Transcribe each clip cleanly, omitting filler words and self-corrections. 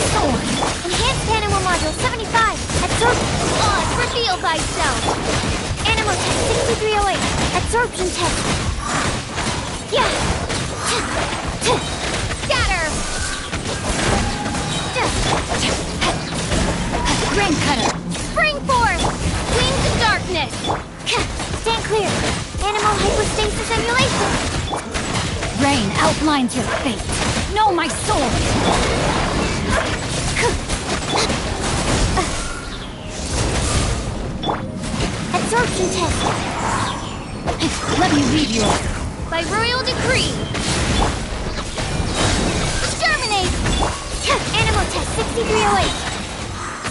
sword! Enhanced Animal Module 75. Absorption. Odds reveal thyself. Animal Test 6308. Absorption test. Yeah. Scatter. Rain Cutter! Spring Force. Wings of Darkness. Stand clear. Animal Hypostasis Emulation. Rain outlines your fate. Know my sword! Absorption test. Let me lead you. By royal decree. Exterminate. Animal Test 6308.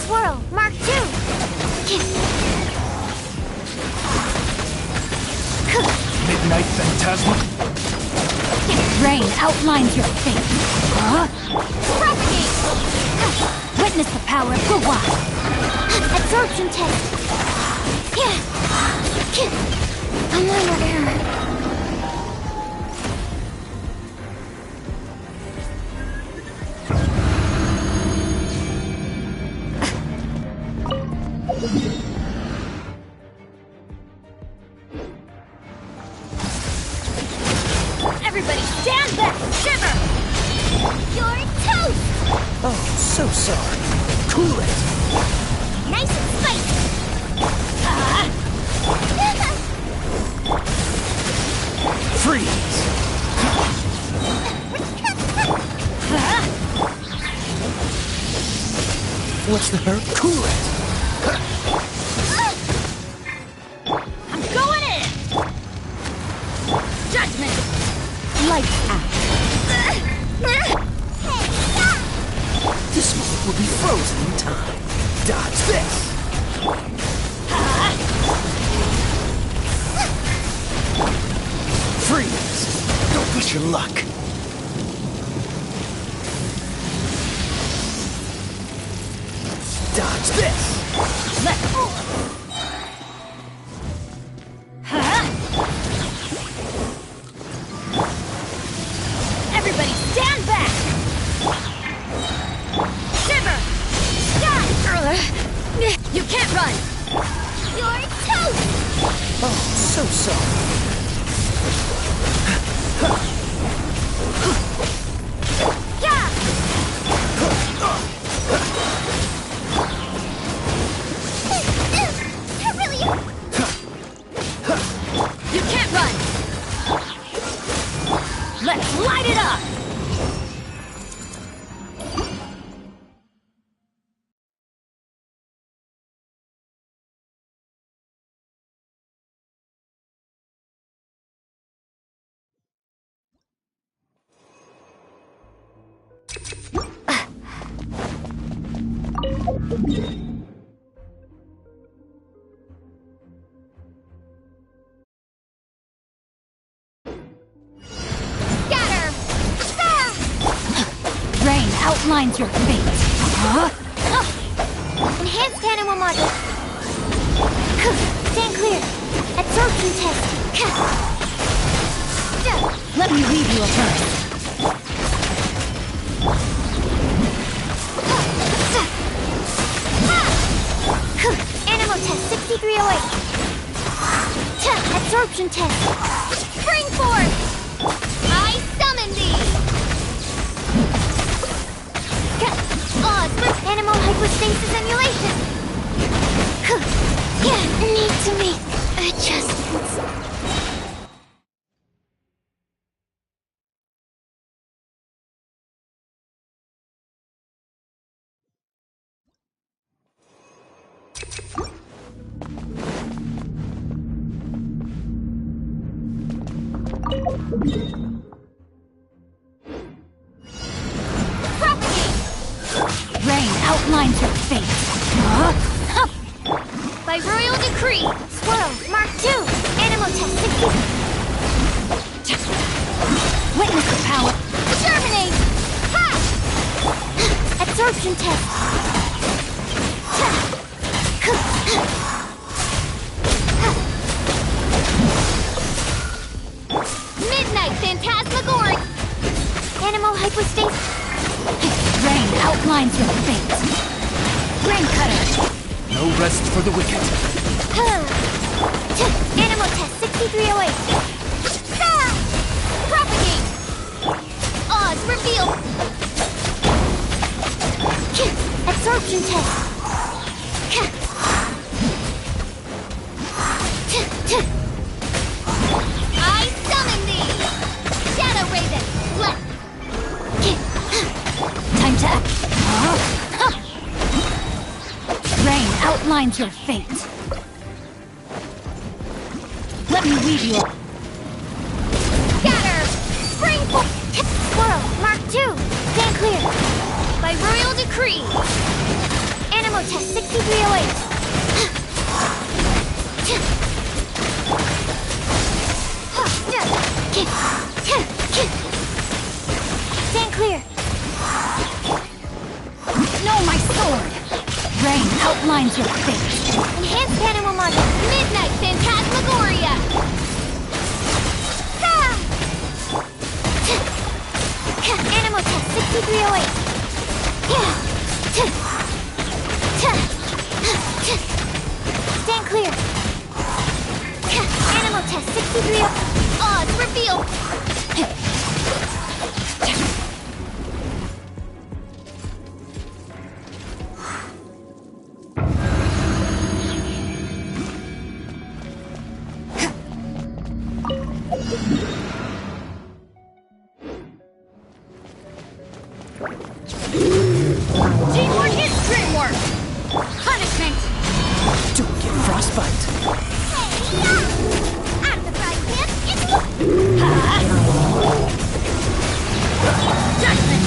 Swirl. Mark 2. Midnight Phantasma? Rain outlines your fate. Propagate. Witness the power of Guwa. Absorption test. A minor error. Everybody stand back! Shiver! You're toast! Oh, so sorry. Cool it. Nice and spicy. Freeze. What's the hurt? Cool it. I'm going in! Judgment! Lights out. This moment will be frozen in time. Dodge this. Freeze. Don't push your luck. Dodge this. Let go! Everybody stand back! Shiver! You can't run! You're toast! Oh, so sorry. You can't run! Let's light it up! Scatter! Rain outlines your fate. Enhanced Animal Module. Stand clear. Absorption test. Let me leave you a first. Animal Test 6308. Absorption test. Spring Force! I summon thee! Odds with Animal Hypostasis Emulation. Need to make adjustments. Rain outlines your fate. By royal decree, Swirl, Mark 2, Animal Test 60. Witness the power. Terminate! Ha! Absorption test. Midnight Phantasmagoric! Animal Hypostasis. Rain outlines outlines your fate. Brain cutter. No rest for the wicked. Animal test 6308. Ah! Propagate. Odds reveal. Absorption test. I summon thee. Shadow Raven. Let. Time to act. Rain outlines your fate. Let me weave you up. Scatter! Spring Swirl, Mark 2. Stand clear. By royal decree. Animal test 6308. Stand clear. No, my sword! Rain outlines your fate. Enhanced animal module. Midnight Phantasmagoria. Ah! Animal test 6308. Stand clear. Animal test 6308. Odds reveal. Teamwork is dreamwork! Punishment! Don't get frostbite. Out of the frying pan, it's Judgment!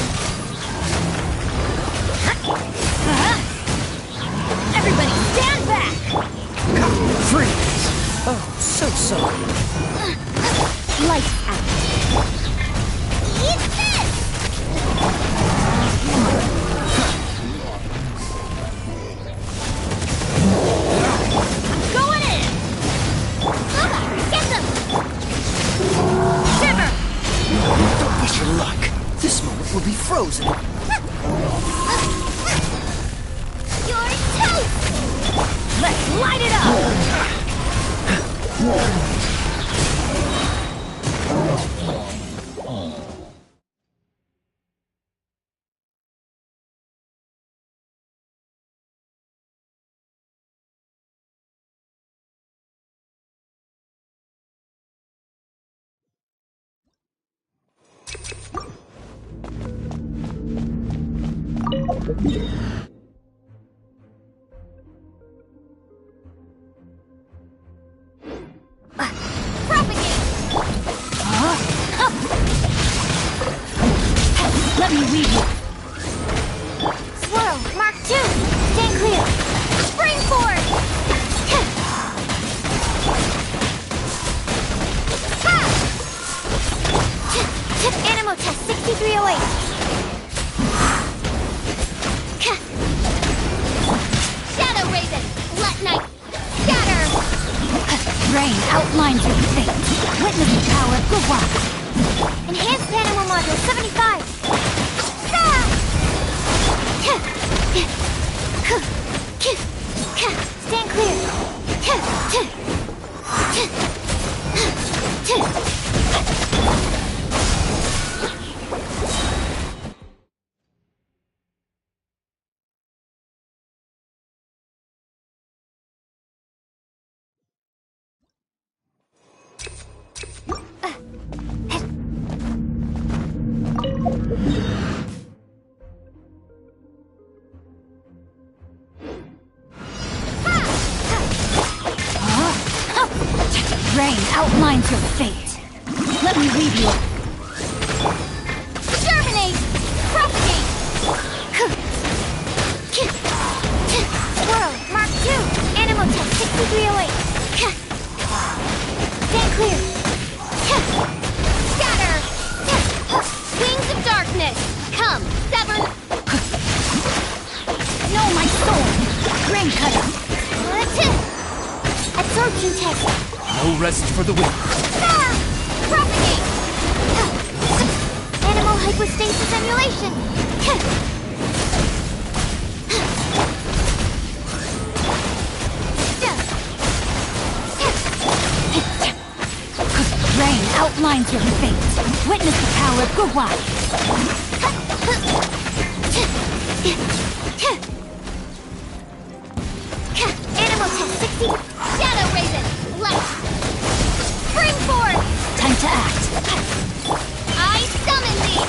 Everybody stand back! Freeze! Oh, so sorry. Lights out. Eat this! Going in! Get them! Shiver! Don't push your luck. This moment will be frozen. You're toast! Let's light it up! Let me weave you. Swirl, Mark 2. Stand clear. Springboard! Animal test 6308. Shadow Raven, let night scatter! Rain outlines your fate. Witness the power of good work. Enhanced animal module 75. Stand clear. Rain outlines your fate. Let me weave you up. Germinate! Propagate! Swirl, Mark 2. Animal test 6308. Stand clear. Scatter! Wings of darkness! Come, sever! No, my sword! Rain cutter! Absorption test! No rest for the wicked. Propagate! Animal hypostasis emulation! outlines your fate. Witness the power of Gugwai. Animal test 60. Shadow Raven. Light. Spring forth. Time to act. I summon thee.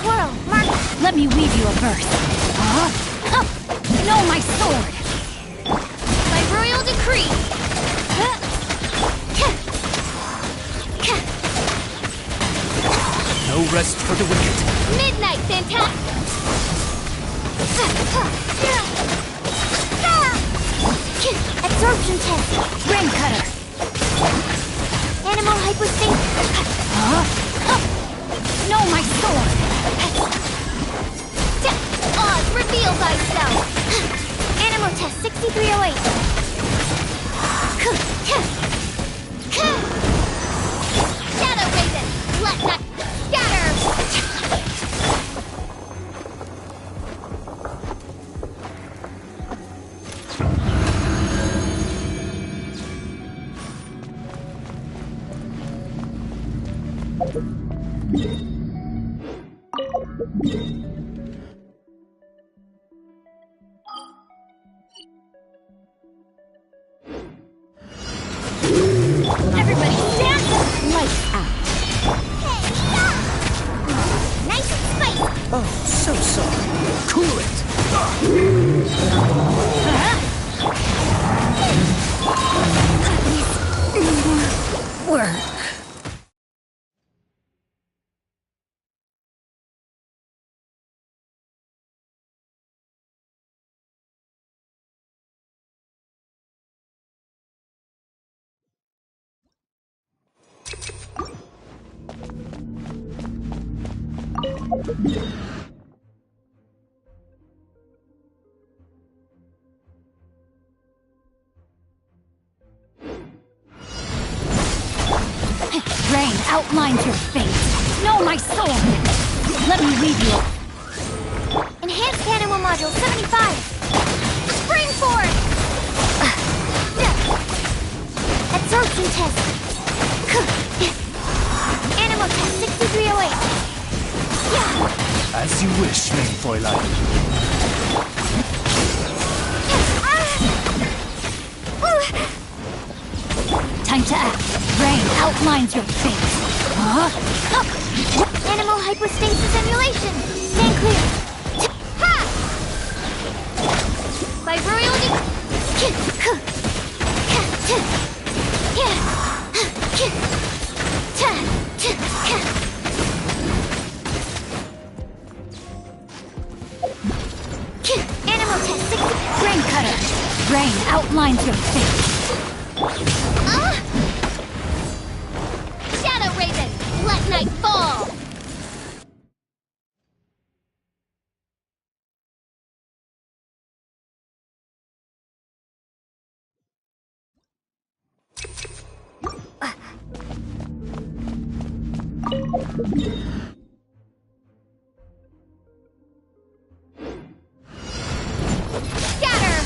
Swirl. Mark. Let me weave you a verse. No, my sword. By royal decree. No rest for the wicked. Midnight Fantastic. Absorption test. Rain cutter. Animal hypostate. No, my sword. Oz, reveal thyself. Animal test 6308. Shadow Raven. Let not scatter. Everybody stand up. Lights out. Nice and spicy. Oh, so sorry. Cool it. Work. Rain outlines your fate. No, my sword. Let me weave you. Enhanced Animal Module 75. Spring forth. Absorption test. Animal test 6308. As you wish, main Fräulein. Time to act. Rain outlines your fate. Animal hypostasis emulation. Stand clear. Ha! By royal Animal test 60. Rain cutter. Rain outlines your fate. Shadow Raven, let night fall. Scatter.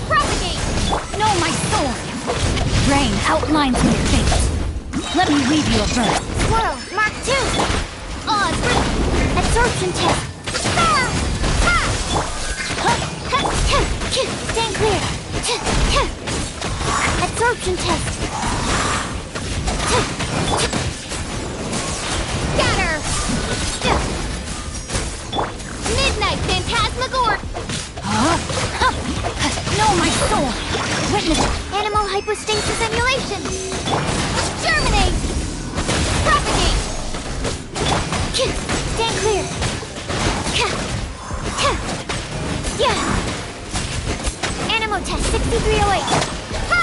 Propagate. No, my sword. Rain outlines your fate. Let me weave you a verse. Swirl, Mark 2. Oz, absorption test. Stand clear. Absorption test. Scatter. Midnight Phantasmagor. No, my sword. Witness. Animal hypostasis emulation. Germinate. Propagate. Stand clear. Animal test 6308. Ha!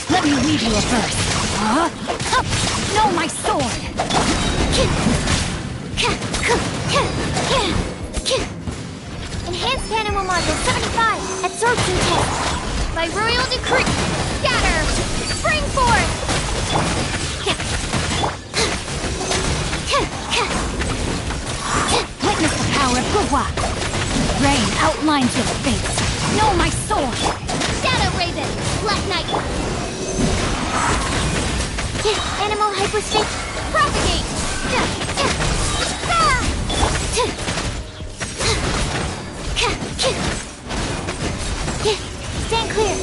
Let me weave you a verse. Know my sword! Enhanced Animal Module 75, Absorption Test. By Royal Decree, Scatter! Spring Force! Witness the power of Gua. Rain outlines your fate. Know my sword! Shadow Raven, Black Knight. Animal Hyperspace, Propagate! Stand clear.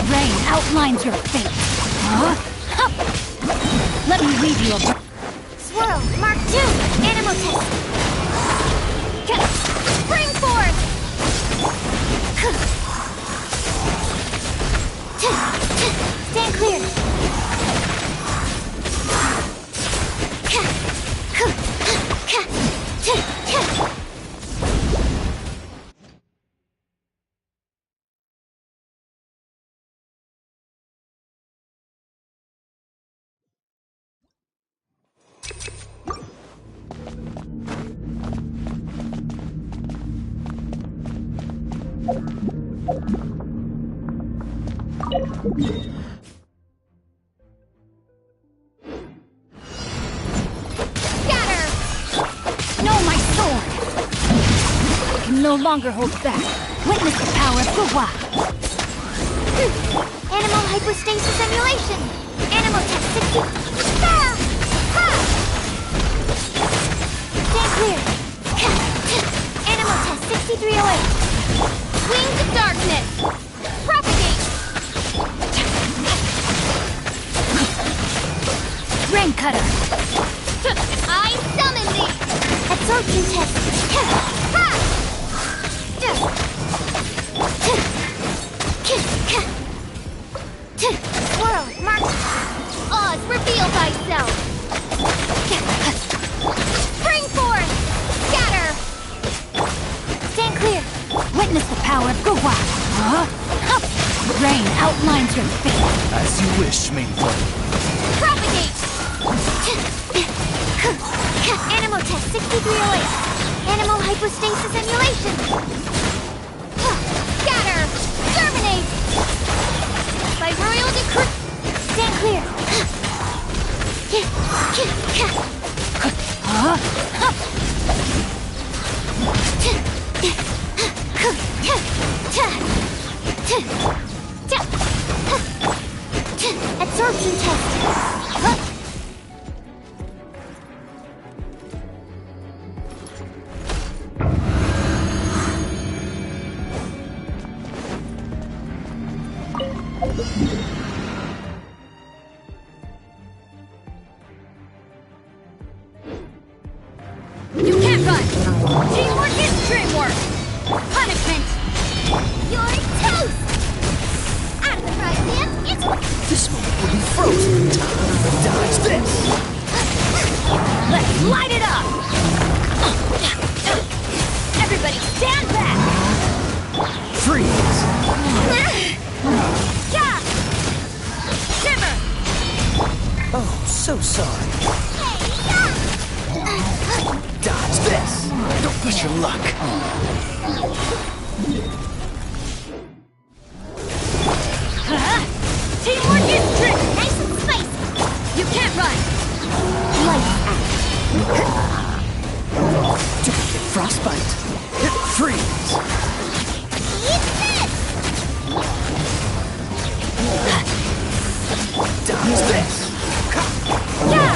Rain outlines your fate. Huh? Hup! Let me leave you a Swirl, Mark 2, Animal Test. Spring Force! Stand clear. Scatter! Know my sword! I can no longer hold back. Witness the power of Gua. Animal Hypostasis Emulation! Animal Test 60... Ah! Ha! Stand clear. Animal Test 6308. Wings of Darkness! Propagate! Rain cutter! I summon thee! Absorption Test! Ha! Swirl, Mark! Oz, reveal thyself! Spring Force! Scatter! Stand clear! Witness the power of Gua. Huh? Hup! Rain outlines your fate. As you wish, main flame. Propagate! Animal Test 6308. Animal Hypostasis Emulation. Scatter! Germinate! By Royal Decree. Stand clear. Huh? Hup! Absorption Test. You can't run! Teamwork is dreamwork! Punishment! You're toast! Out of the frying pan, it's... This moment will be frozen in time. Dodge this! Let's light it up! Everybody stand back! Freeze! Yeah! Shiver! Oh, so sorry. Dodge this! Don't push your luck. Huh? Teamwork is trick! Nice and spicy! You can't run! Light Don't get frostbite. Freeze! Eat this! Dodge this! Yeah!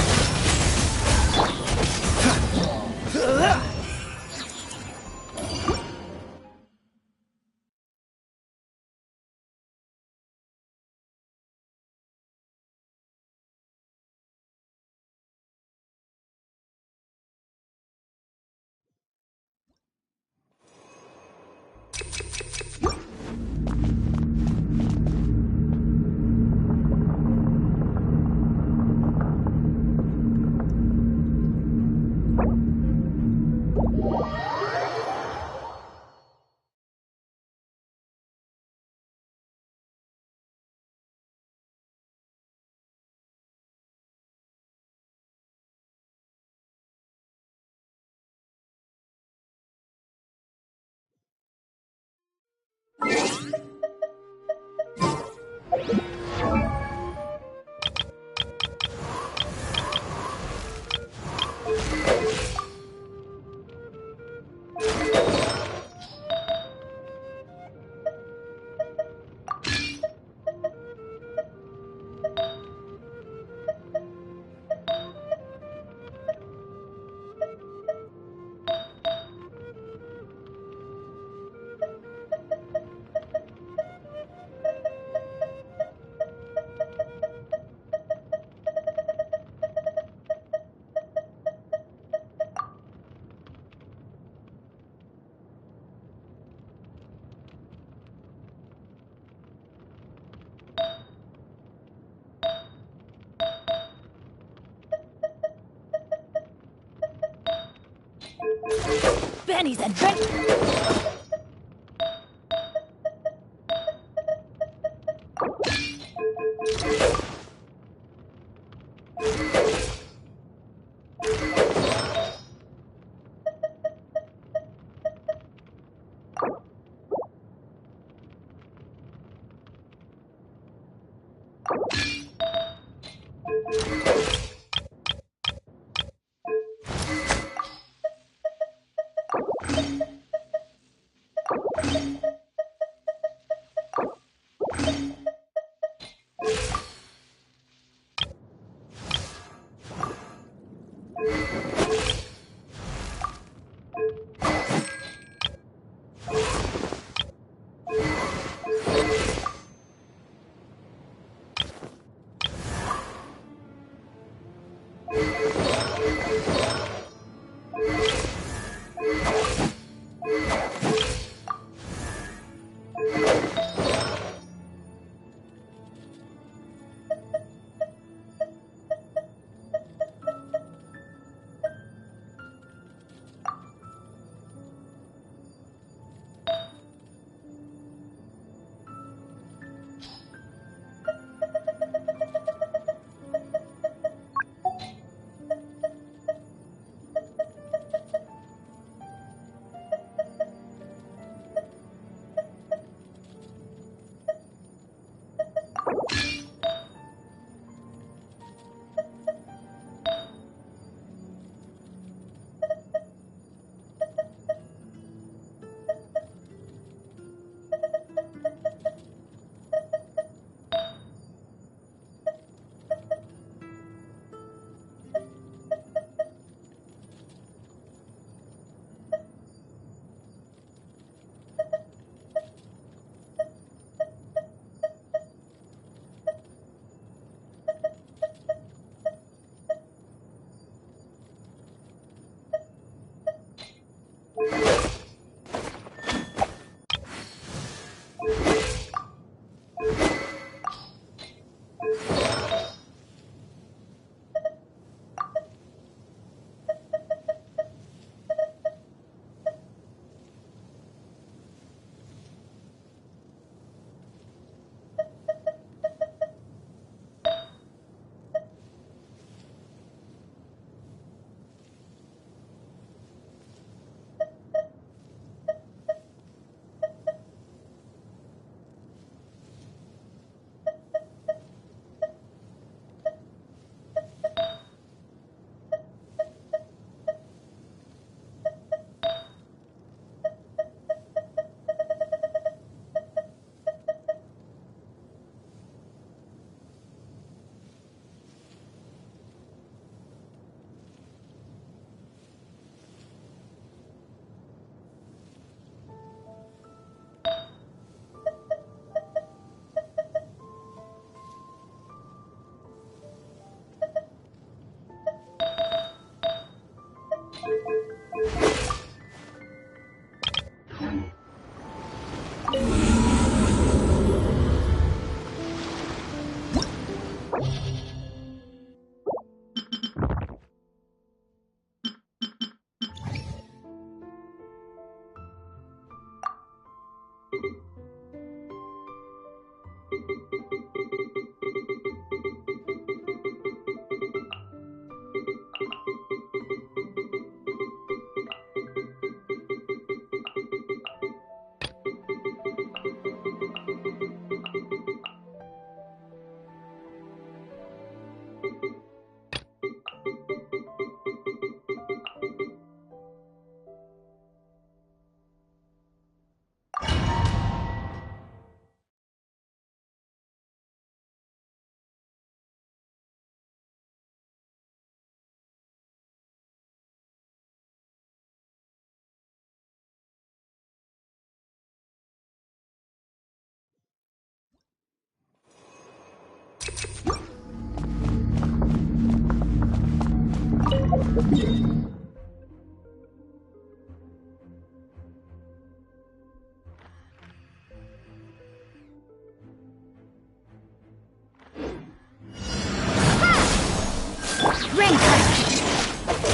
Benny's adventure.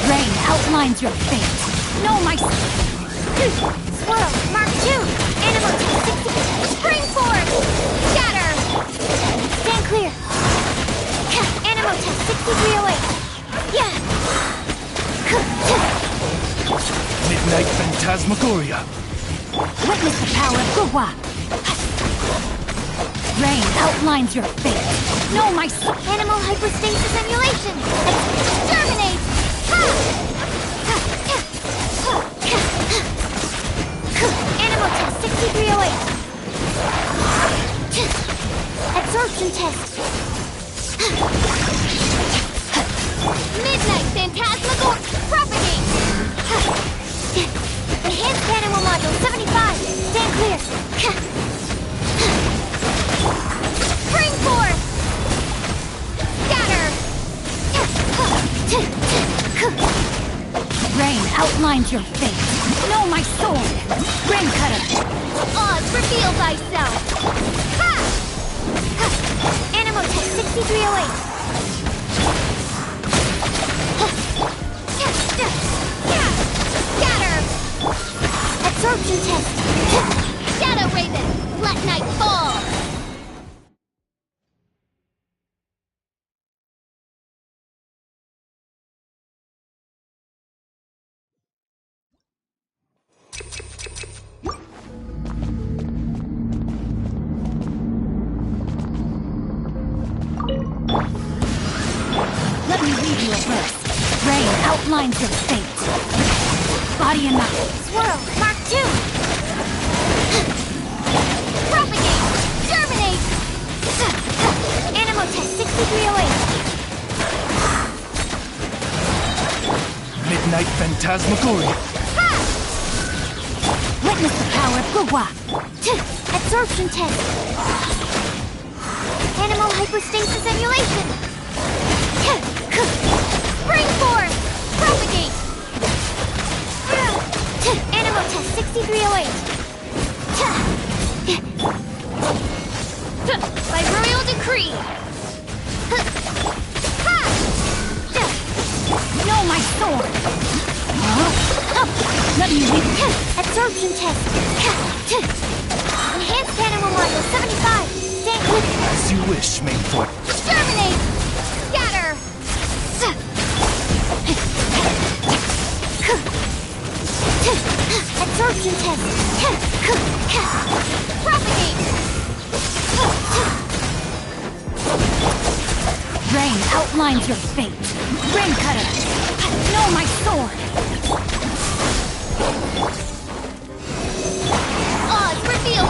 Rain outlines your fate. No, my... Swirl, Mark 2! Animal Tech 60... Spring Force! Scatter! Stand clear! Animal Tech 6308! Yeah! Midnight Phantasmagoria. Witness the power of Gugwa. Rain outlines your fate. No, my... Animal hyperstasis emulation! Exterminate! Animal test 6308. Absorption test. Midnight Phantasmagoria. Propagate. Enhanced animal module 75. Stand clear. Spring force. Scatter. Rain outlines your fate. No, my sword! Rain cutter! Odds, reveal thyself! Ha! Animal Tech 6308. Scatter! Absorption test! Shadow Raven! Let night fall! Let me read you a verse. Rain outlines your fate. Body and mind. Swirl, Mark 2! Propagate! Germinate! Animal Tech 6308. Midnight Phantasmagoria. Ha! Witness the power of Gugwa. Absorption test. Animal hyperstasis emulation. Spring force. Propagate. Animal test 6308. By royal decree. No, my sword! Let me read you. Absorption test. Enhanced animal module 75. Stand clear. As you wish, Mainfort. Exterminate! Scatter! Absorption test! Propagate! Rain outlines your fate. Rain cutter! No, my sword! Odds reveal!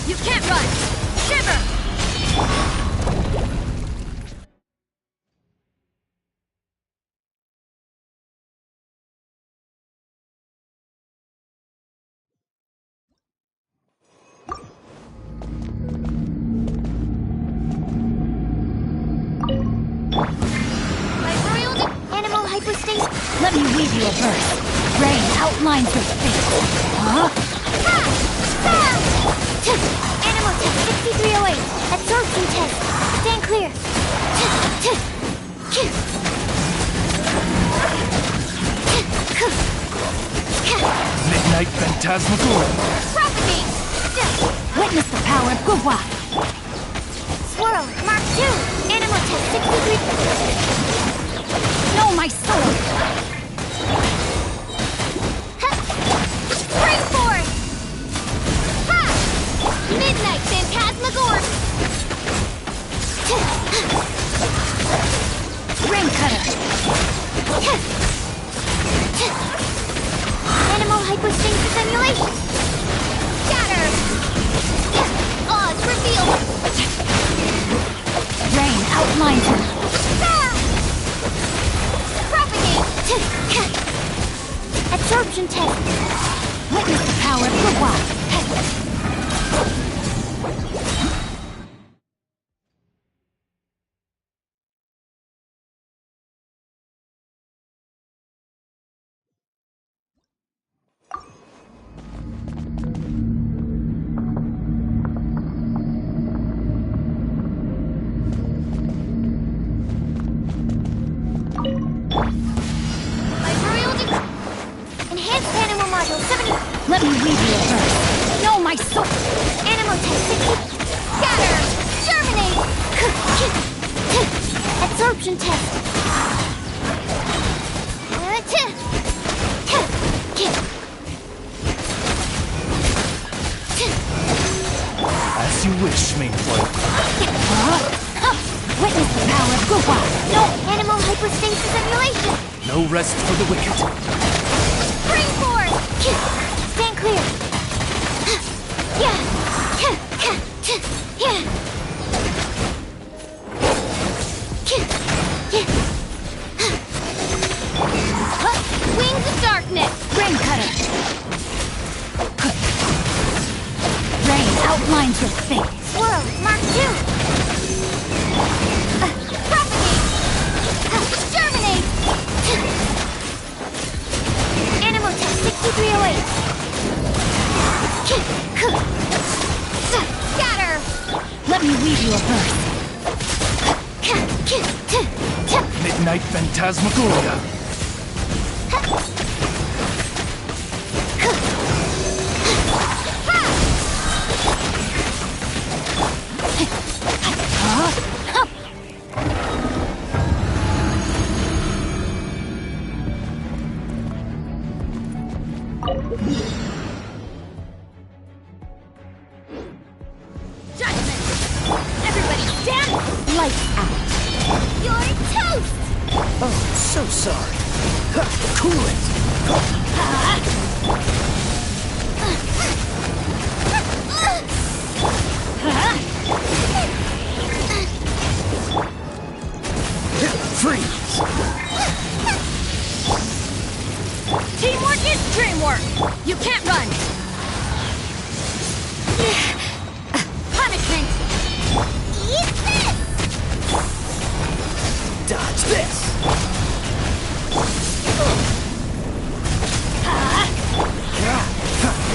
You can't run! Shiver! me weave you a verse. Rain outlines your fate. Huh? Ha! Ha! Animal test 6308. Absorption test. Stand clear. Midnight Phantasmagoria. Propagate! Witness the power of Gugwa. Swirl, Mark 2. Animal test 63. Know my sword. Spring forth! Ha! Midnight Phantasmagoria! Ring cutter. Animal hypostasis simulation! Scatter! Odds revealed! Rain outlines her. Ah! Propagate! Absorption test! Witness the power of Gugwa. My royal enhanced animal module 70. Let me weave you a verse. Know my sword. Animal test 60. Scatter! Germinate! Absorption test. As you wish, main float. Witness the power of Gugwa. No animal hypostasis simulation. No rest for the wicked. Spring forth! Stand clear. Yeah. Wings of darkness. Ring cutter. Rain outlines your fate. Swirl, Mark 2. Propagate. Germinate. Animal test 6308. Scatter. Let me weave you a verse. Midnight Phantasmagoria. Judgment! Everybody stand! Lights out. You're toast. Oh, so sorry. Cool it. Freeze. Teamwork is dreamwork! You can't run! Punishment! Eat this. Dodge this.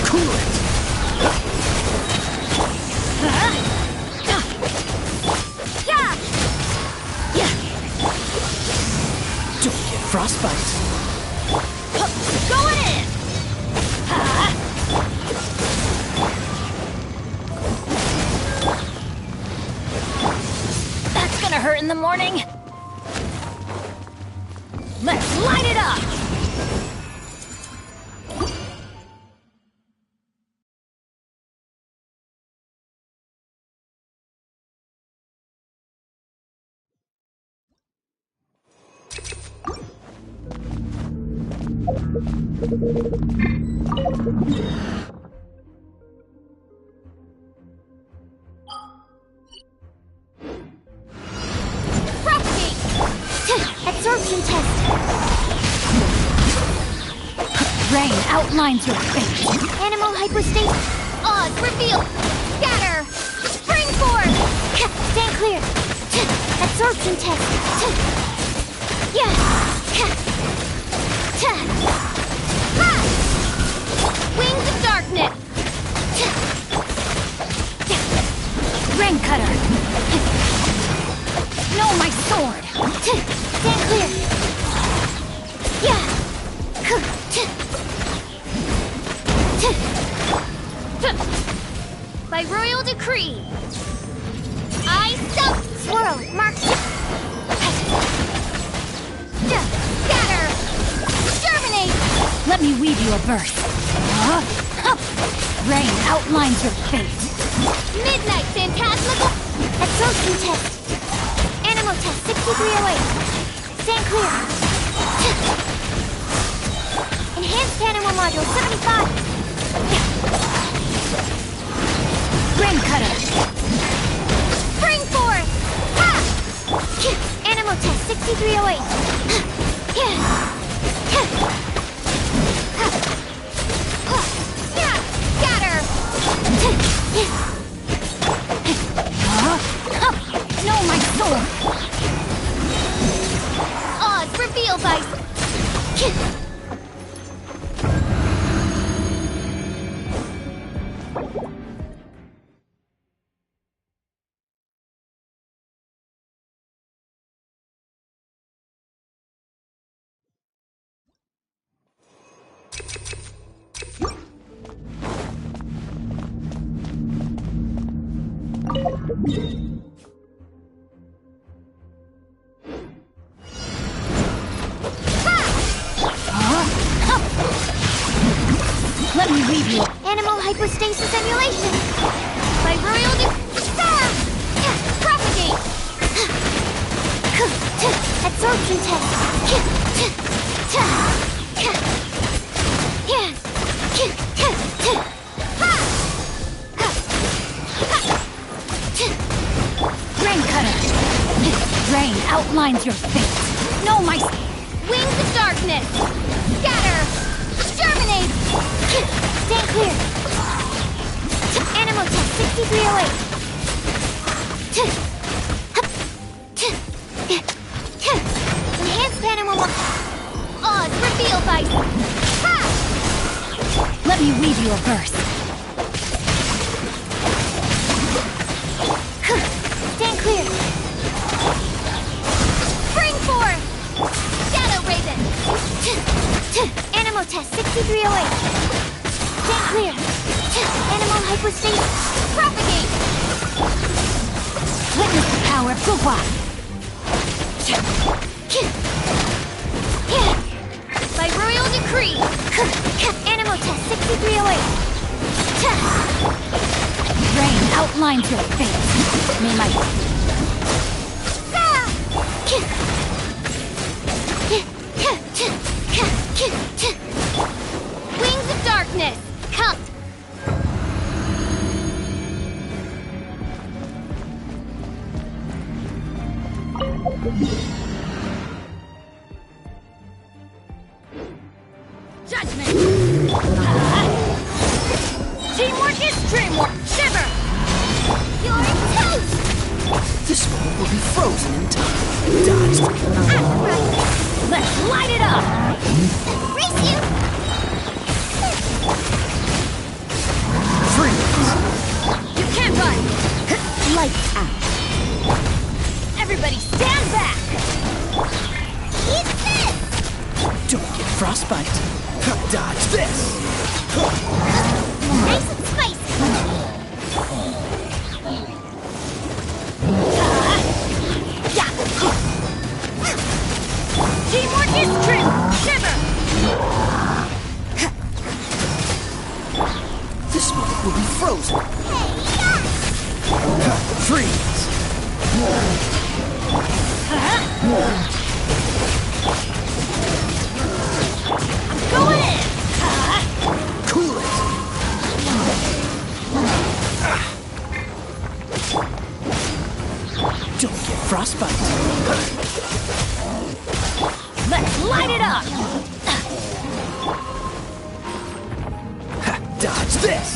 Cool it. Don't get frostbite. Going in! That's gonna hurt in the morning. Let's light it up! Propagate. Absorption test. Rain outlines your fate. Animal hypostasis. Odds revealed. Scatter. Spring forth. Stand clear. Absorption test. Yeah. Ha! Wings of darkness! Rain cutter! No, my sword! Stand clear! Yeah! By royal decree, I stop! Swirl, mark! Scatter! Exterminate! Let me weave you a burst. Rain outlines your fate. Midnight Phantasmical Absorption Test. Animal Test 6308. Stand clear. Enhanced Animal Module 75. Rain cutter! Spring Force! Ha! Animal Test 6308. Scatter! No, my sword! Odds reveal by... Let me weave you a... Animal hypostasis emulation. By royal propagate. Absorption test. Rain cutter! Rain outlines your fate. No, my... Wings of darkness. Scatter. Exterminate. Stand clear. Animal test 6308. Enhanced animal odds reveal by... Ha! Let me weave you a burst. Stand clear. Spring forth. Shadow Raven. Animal test 6308. Stand clear. Animal hypostasis. Propagate. Witness the power of pouvoir. By royal decree. Animal test 6308. Rain outlines your fate. May my... Wings of darkness. Come. Judgment! Teamwork is dreamwork! Shiver! You're toast. This moment will be frozen in time. Dodge. Let's light it up! Race you. Freeze. You can't run! Lights out. Everybody stand back! Eat this. Don't get frostbite. Dodge this. Nice and spicy. Teamwork is true! Shiver! This moment will be frozen. Freeze. Go in! Cool it. Don't get frostbite. Let's light it up! Dodge this.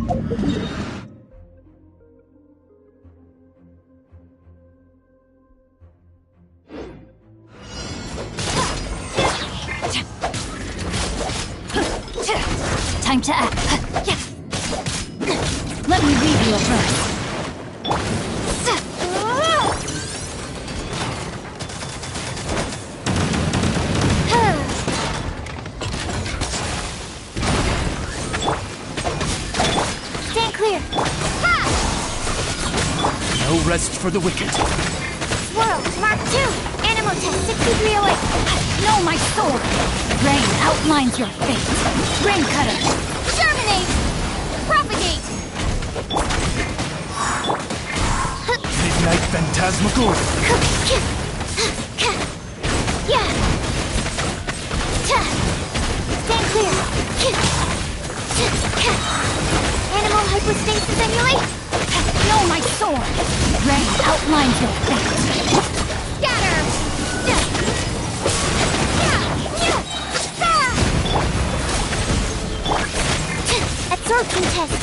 Time to act. Let me read you a verse. Stand clear. Ha! No rest for the wicked. Swirl, Mark 2. Animal test 6308. Know my sword. Rain outlines your fate. Rain cutter. Germinate! Propagate! Midnight Phantasmagoria. Yeah! Stand clear! Animal hypostasis emulate! Know my sword. Rain outlines your fate. Scatter! Absorption test!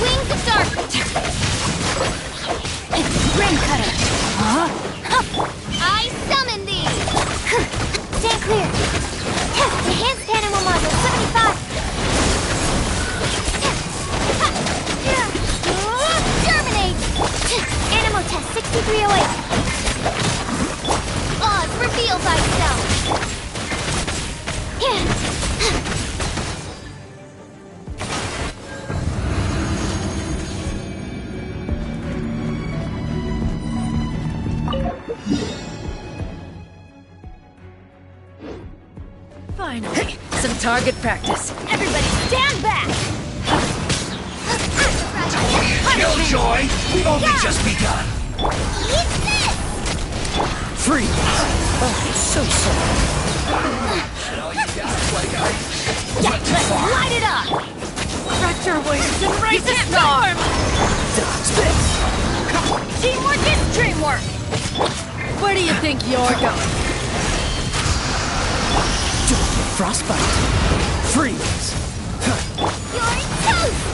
Wings of dark! Rain cutter. Huh? I summon thee! Stand clear! Enhanced animal module 75! Germinate! Animal test 6308! Oz, reveal thyself! Finally, some target practice. Everybody stand back. Killjoy! We've only just begun. Eat this! Freeze! Oh, so sorry. Let's light it up. Stretch your wings and raise the can't storm! Dodge this! Teamwork is dreamwork. Where do you think you're going? Frostbite! Freeze! You're toast!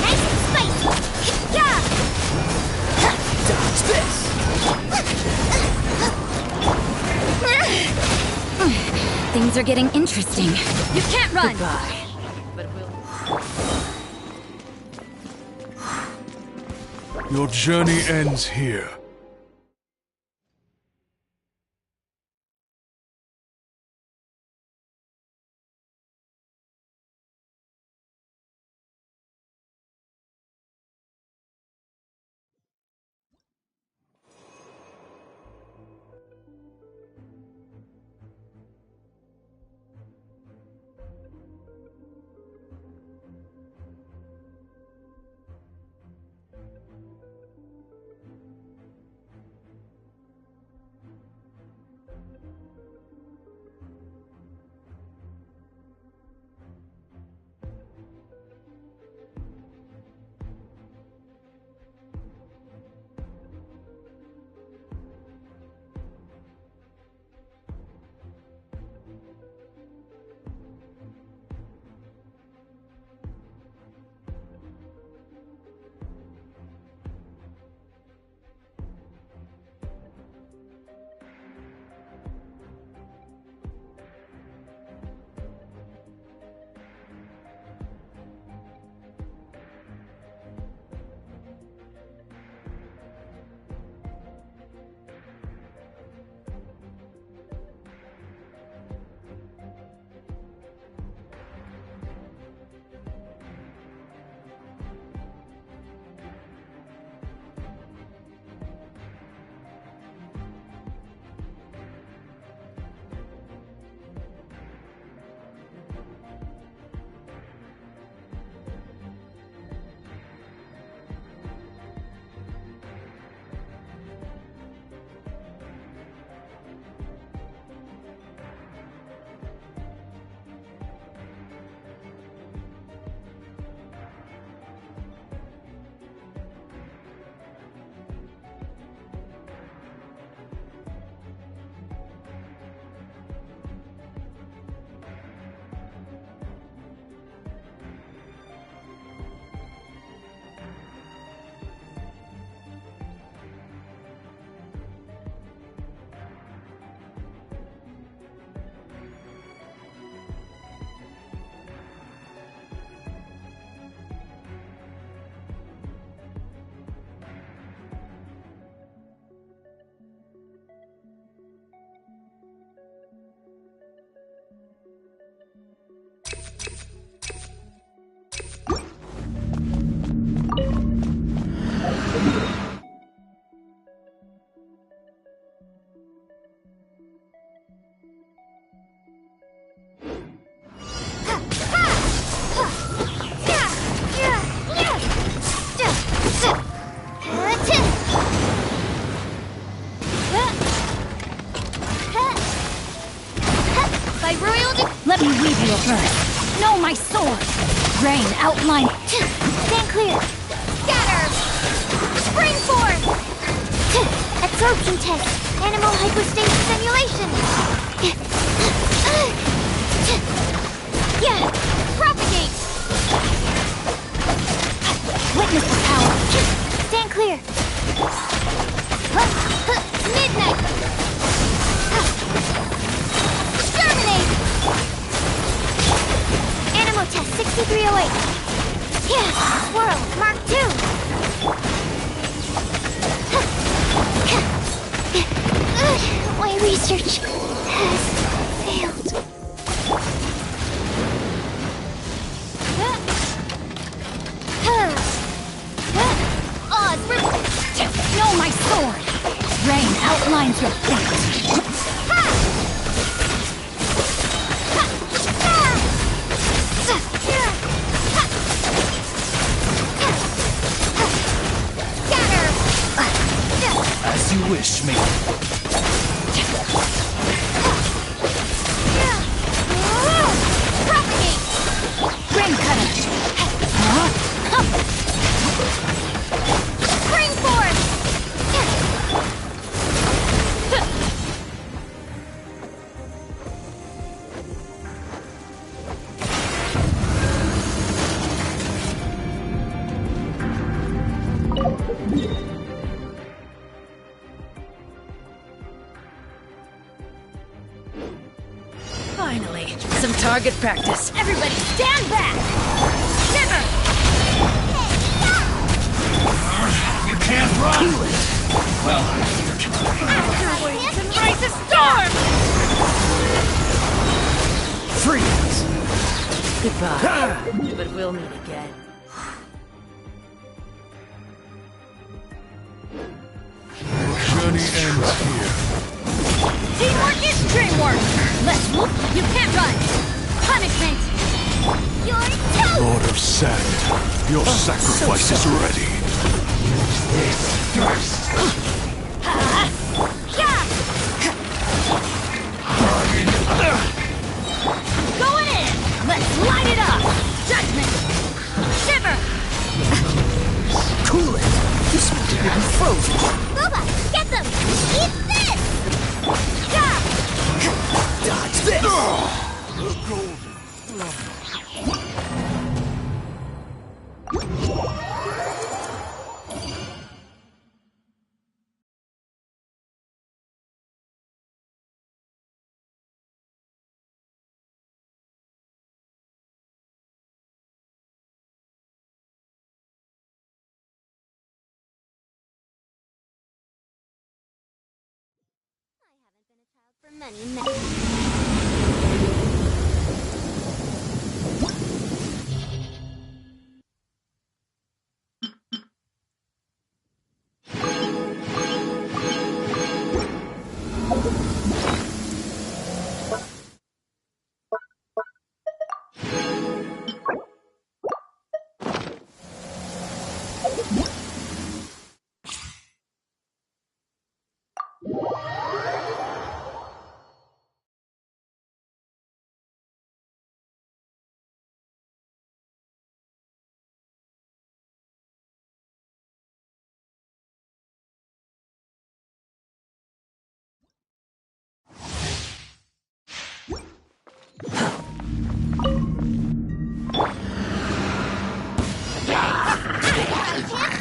Nice and spicy! Yeah! Dodge this! Things are getting interesting. You can't run. Goodbye. But we'll... Your journey ends here. my sword! Rain outline. Stand clear. Scatter. Spring forth. Absorption test. Animal hypostasis simulation. Yeah. Propagate. Witness the power. Stand clear. Midnight. Exterminate. Animal test 6308. Yeah. Swirl. Mark 2. My research has failed. Know my sword! Rain outlines your fate! As you wish, me. Propagate! Ring cutter! Spring forth! Finally, some target practice. Everybody stand back! Shiver! You can't run! Well, Rise a storm! freeze! Goodbye. But we'll meet again. Journey ends here. Teamwork is dreamwork! Let's move! You can't run! Punishment! You're toast! Lord of Sand, your sacrifice is ready. Going in! Let's light it up! Judgment! Shiver! Cool it. This will be frozen. Boba, get them! Eat this! Yeah! Dodge this. For many.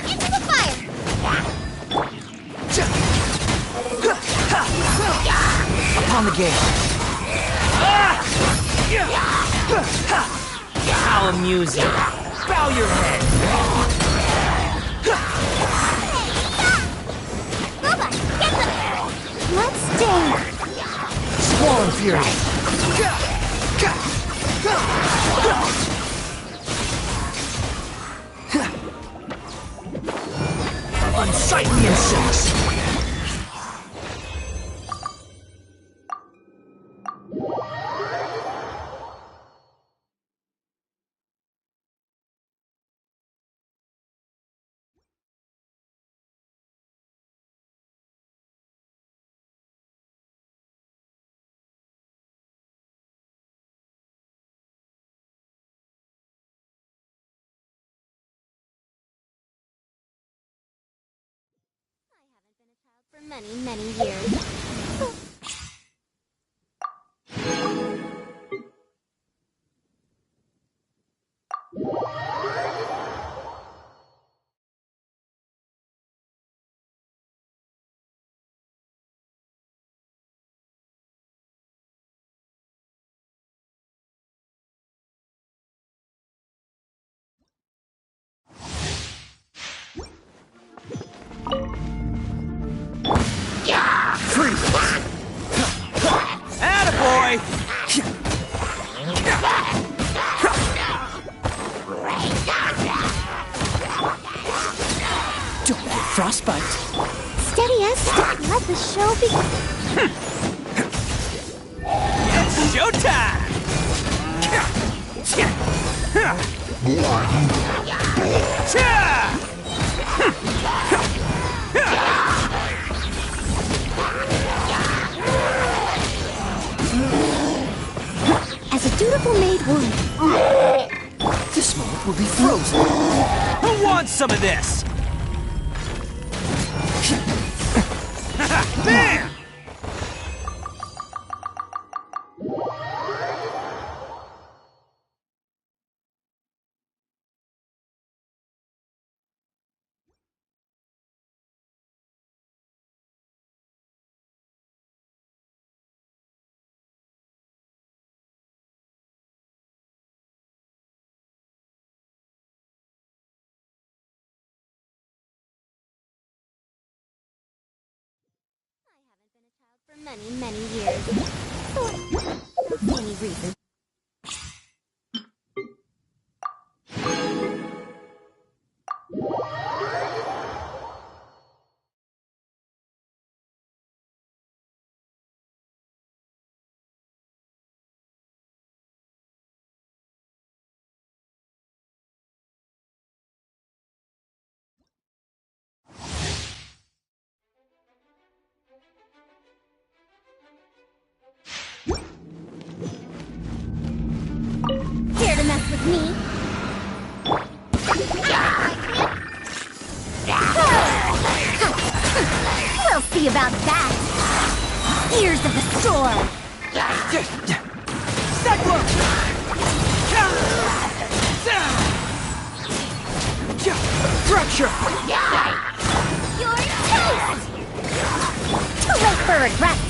Into the fire! Upon the game. How amusing. Bow your head. Boba, get them! Let's dance! Squall Fury. Unsightly insects. For many, many years. Attaboy! Don't get frostbite. Steady as let the show begin. It's showtime! As a dutiful maid would. This moment will be frozen. Who wants some of this? Bam! For many, many years. Don't see any reason. Dare to mess with me? We'll see about that. Ears of the storm. Cyclone! Fracture! Your taste! Too late for regrets.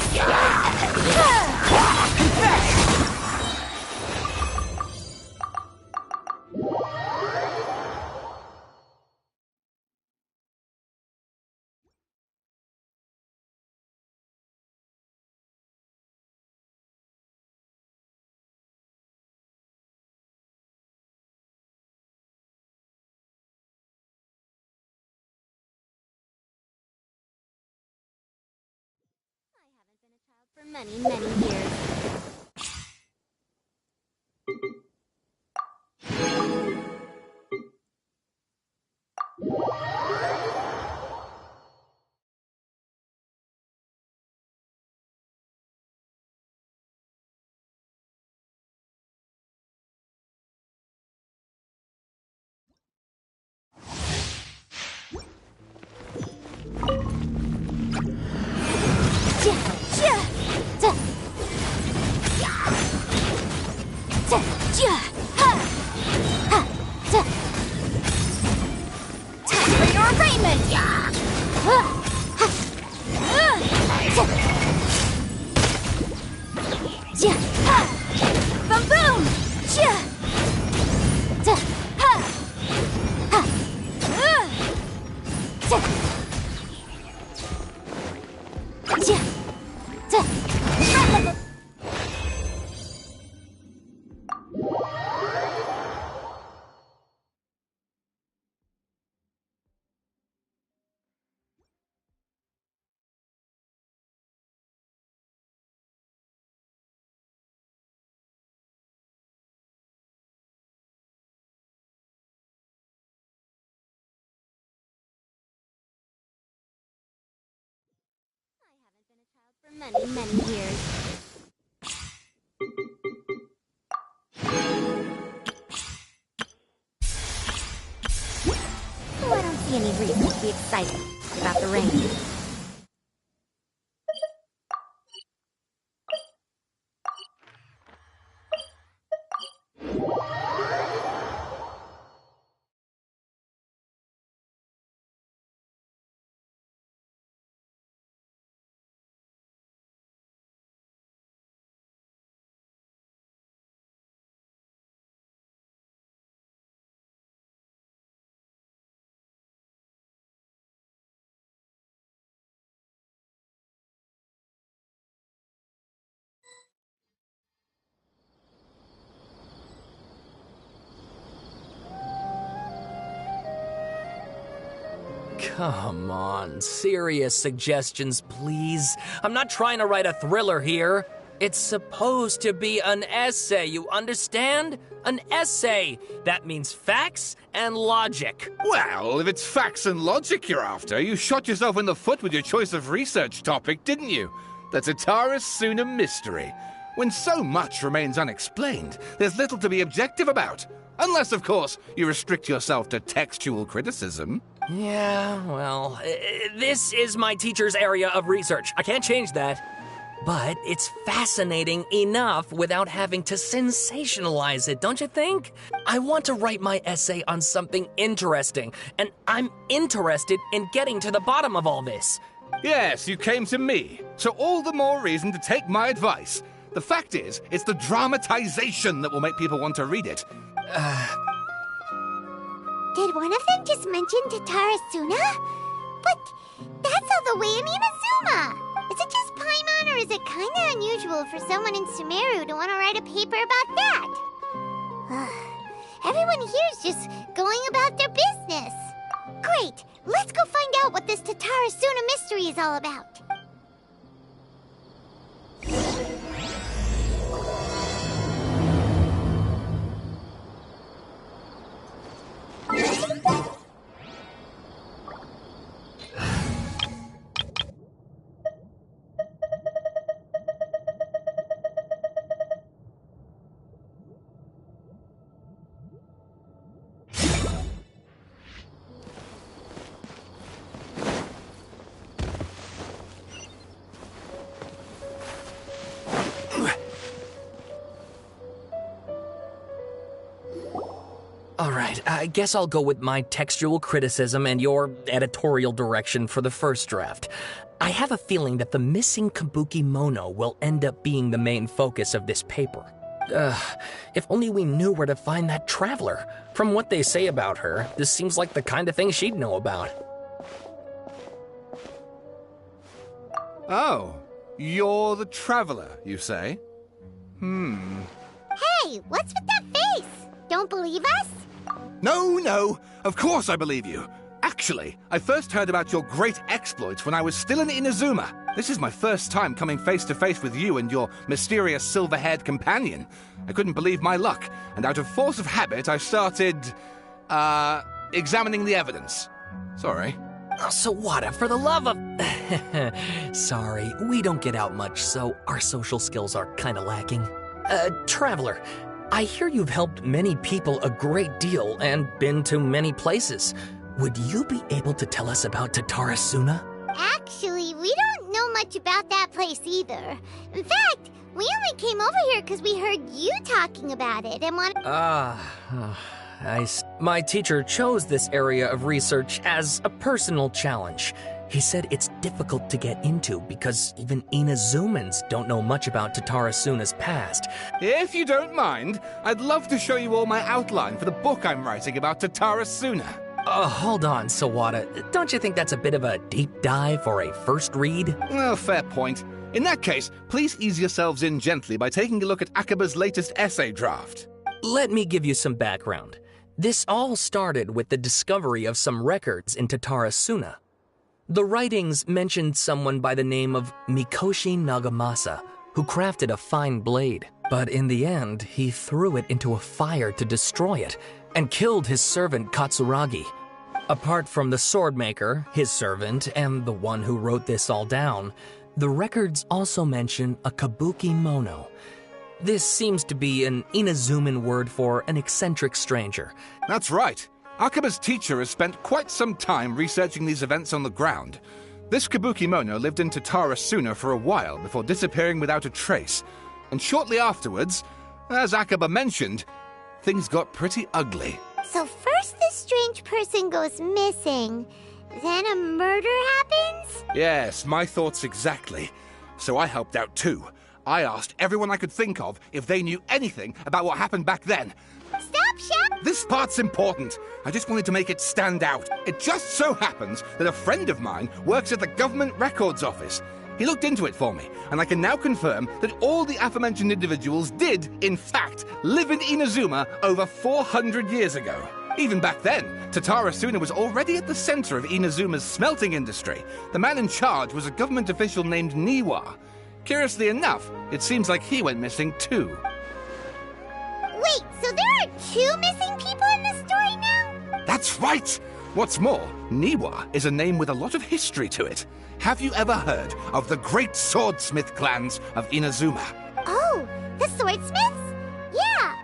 For many, many years. Time for your arraignment! Boom boom! For many, many years. Oh, I don't see any reason to be excited about the rain. come on. Serious suggestions, please. I'm not trying to write a thriller here. It's supposed to be an essay, you understand? An essay. That means facts and logic. Well, if it's facts and logic you're after, you shot yourself in the foot with your choice of research topic, didn't you? The Tatara Suna mystery. When so much remains unexplained, there's little to be objective about. Unless, of course, you restrict yourself to textual criticism. Yeah, well, this is my teacher's area of research. I can't change that. But it's fascinating enough without having to sensationalize it, don't you think? I want to write my essay on something interesting, and I'm interested in getting to the bottom of all this. Yes, you came to me, so all the more reason to take my advice. The fact is, it's the dramatization that will make people want to read it. Did one of them just mention Tatara Suna? But that's all the way in Inazuma! Is it just Paimon, or is it kinda unusual for someone in Sumeru to want to write a paper about that? Everyone here's just going about their business. Great! Let's go find out what this Tatara Suna mystery is all about. All right, I guess I'll go with my textual criticism and your editorial direction for the first draft. I have a feeling that the missing Kabuki Mono will end up being the main focus of this paper. If only we knew where to find that traveler. From what they say about her, this seems like the kind of thing she'd know about. Oh, you're the traveler, you say? Hey, what's with that face? Don't believe us? No, of course I believe you. Actually, I first heard about your great exploits when I was still in Inazuma. This is my first time coming face to face with you and your mysterious silver-haired companion. I couldn't believe my luck, and out of force of habit, I started, examining the evidence. Sorry. Oh, Sawada, for the love of... Sorry, we don't get out much, so our social skills are kinda lacking. Traveler, I hear you've helped many people a great deal and been to many places. Would you be able to tell us about Tatara Suna? Actually, we don't know much about that place either. In fact, we only came over here because we heard you talking about it and wanted... My teacher chose this area of research as a personal challenge. He said it's difficult to get into because even Inazumans don't know much about Tatara Suna's past. If you don't mind, I'd love to show you all my outline for the book I'm writing about Tatara Suna. Hold on, Sawada. Don't you think that's a bit of a deep dive for a first read? Well, fair point. In that case, please ease yourselves in gently by taking a look at Akaba's latest essay draft. Let me give you some background. This all started with the discovery of some records in Tatara Suna. The writings mentioned someone by the name of Mikoshi Nagamasa, who crafted a fine blade. But in the end, he threw it into a fire to destroy it, and killed his servant Katsuragi. Apart from the swordmaker, his servant, and the one who wrote this all down, the records also mention a Kabuki Mono. This seems to be an Inazuman word for an eccentric stranger. That's right. Akaba's teacher has spent quite some time researching these events on the ground. This Kabuki Mono lived in Tatara Suna for a while before disappearing without a trace. And shortly afterwards, as Akaba mentioned, things got pretty ugly. So first this strange person goes missing, then a murder happens? Yes, my thoughts exactly. So I helped out too. I asked everyone I could think of if they knew anything about what happened back then. Stop, Shep! This part's important. I just wanted to make it stand out. It just so happens that a friend of mine works at the Government Records Office. He looked into it for me, and I can now confirm that all the aforementioned individuals did, in fact, live in Inazuma over 400 years ago. Even back then, Tatara Suna was already at the center of Inazuma's smelting industry. The man in charge was a government official named Niwa. Curiously enough, it seems like he went missing too. Wait, so there are 2 missing people in this story now? That's right! What's more, Niwa is a name with a lot of history to it. Have you ever heard of the great swordsmith clans of Inazuma? Oh, the swordsmiths? Yeah,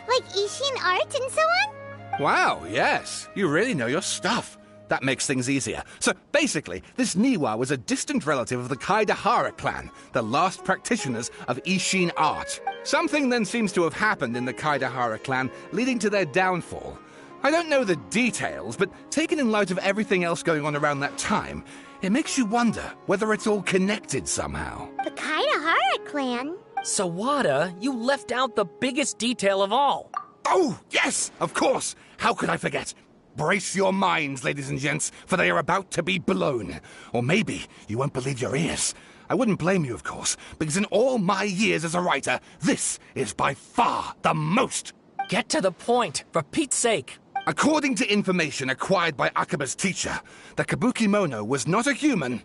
like Ishin art and so on? Wow, yes. You really know your stuff. That makes things easier. So basically, this Niwa was a distant relative of the Kaidahara clan, the last practitioners of Ishin art. Something then seems to have happened in the Kaidahara clan, leading to their downfall. I don't know the details, but taken in light of everything else going on around that time, it makes you wonder whether it's all connected somehow. The Kaidahara clan? Sawada, you left out the biggest detail of all. Oh, yes, of course. How could I forget? Brace your minds, ladies and gents, for they are about to be blown. Or maybe you won't believe your ears. I wouldn't blame you, of course, because in all my years as a writer, this is by far the most. Get to the point, for Pete's sake. According to information acquired by Akaba's teacher, the Kabukimono was not a human,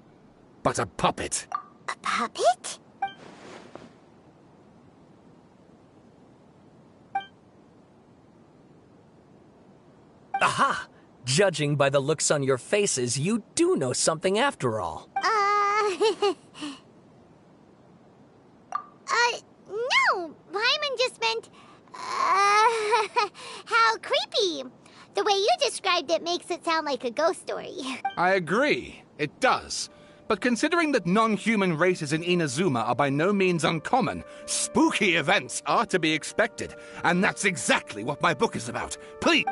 but a puppet. A puppet? Aha! Judging by the looks on your faces, you do know something after all. No! Paimon just meant, how creepy. The way you described it makes it sound like a ghost story. I agree, it does. But considering that non-human races in Inazuma are by no means uncommon, spooky events are to be expected. And that's exactly what my book is about. Please!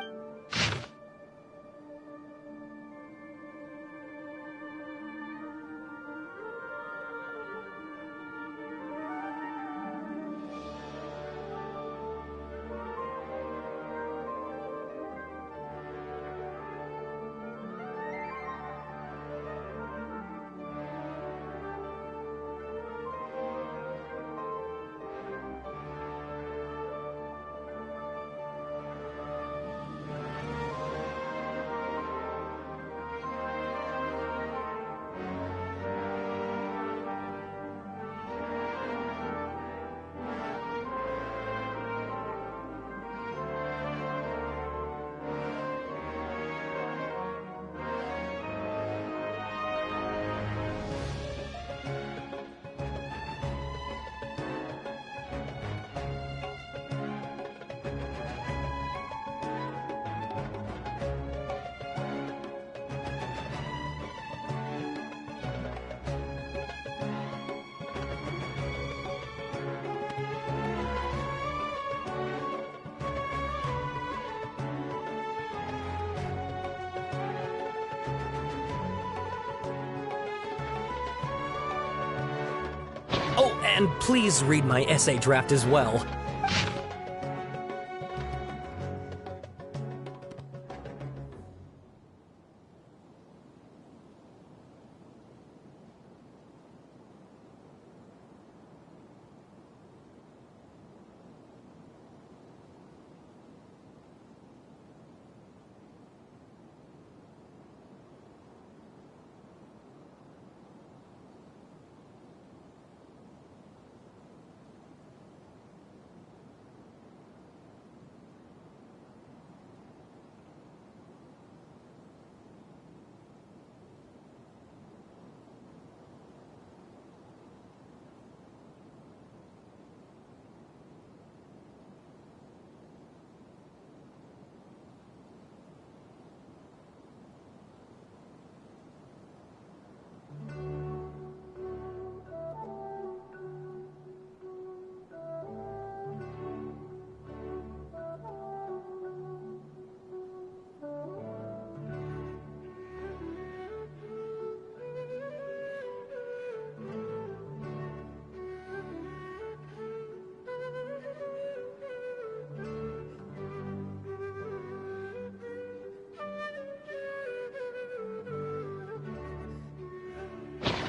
Oh, and please read my essay draft as well.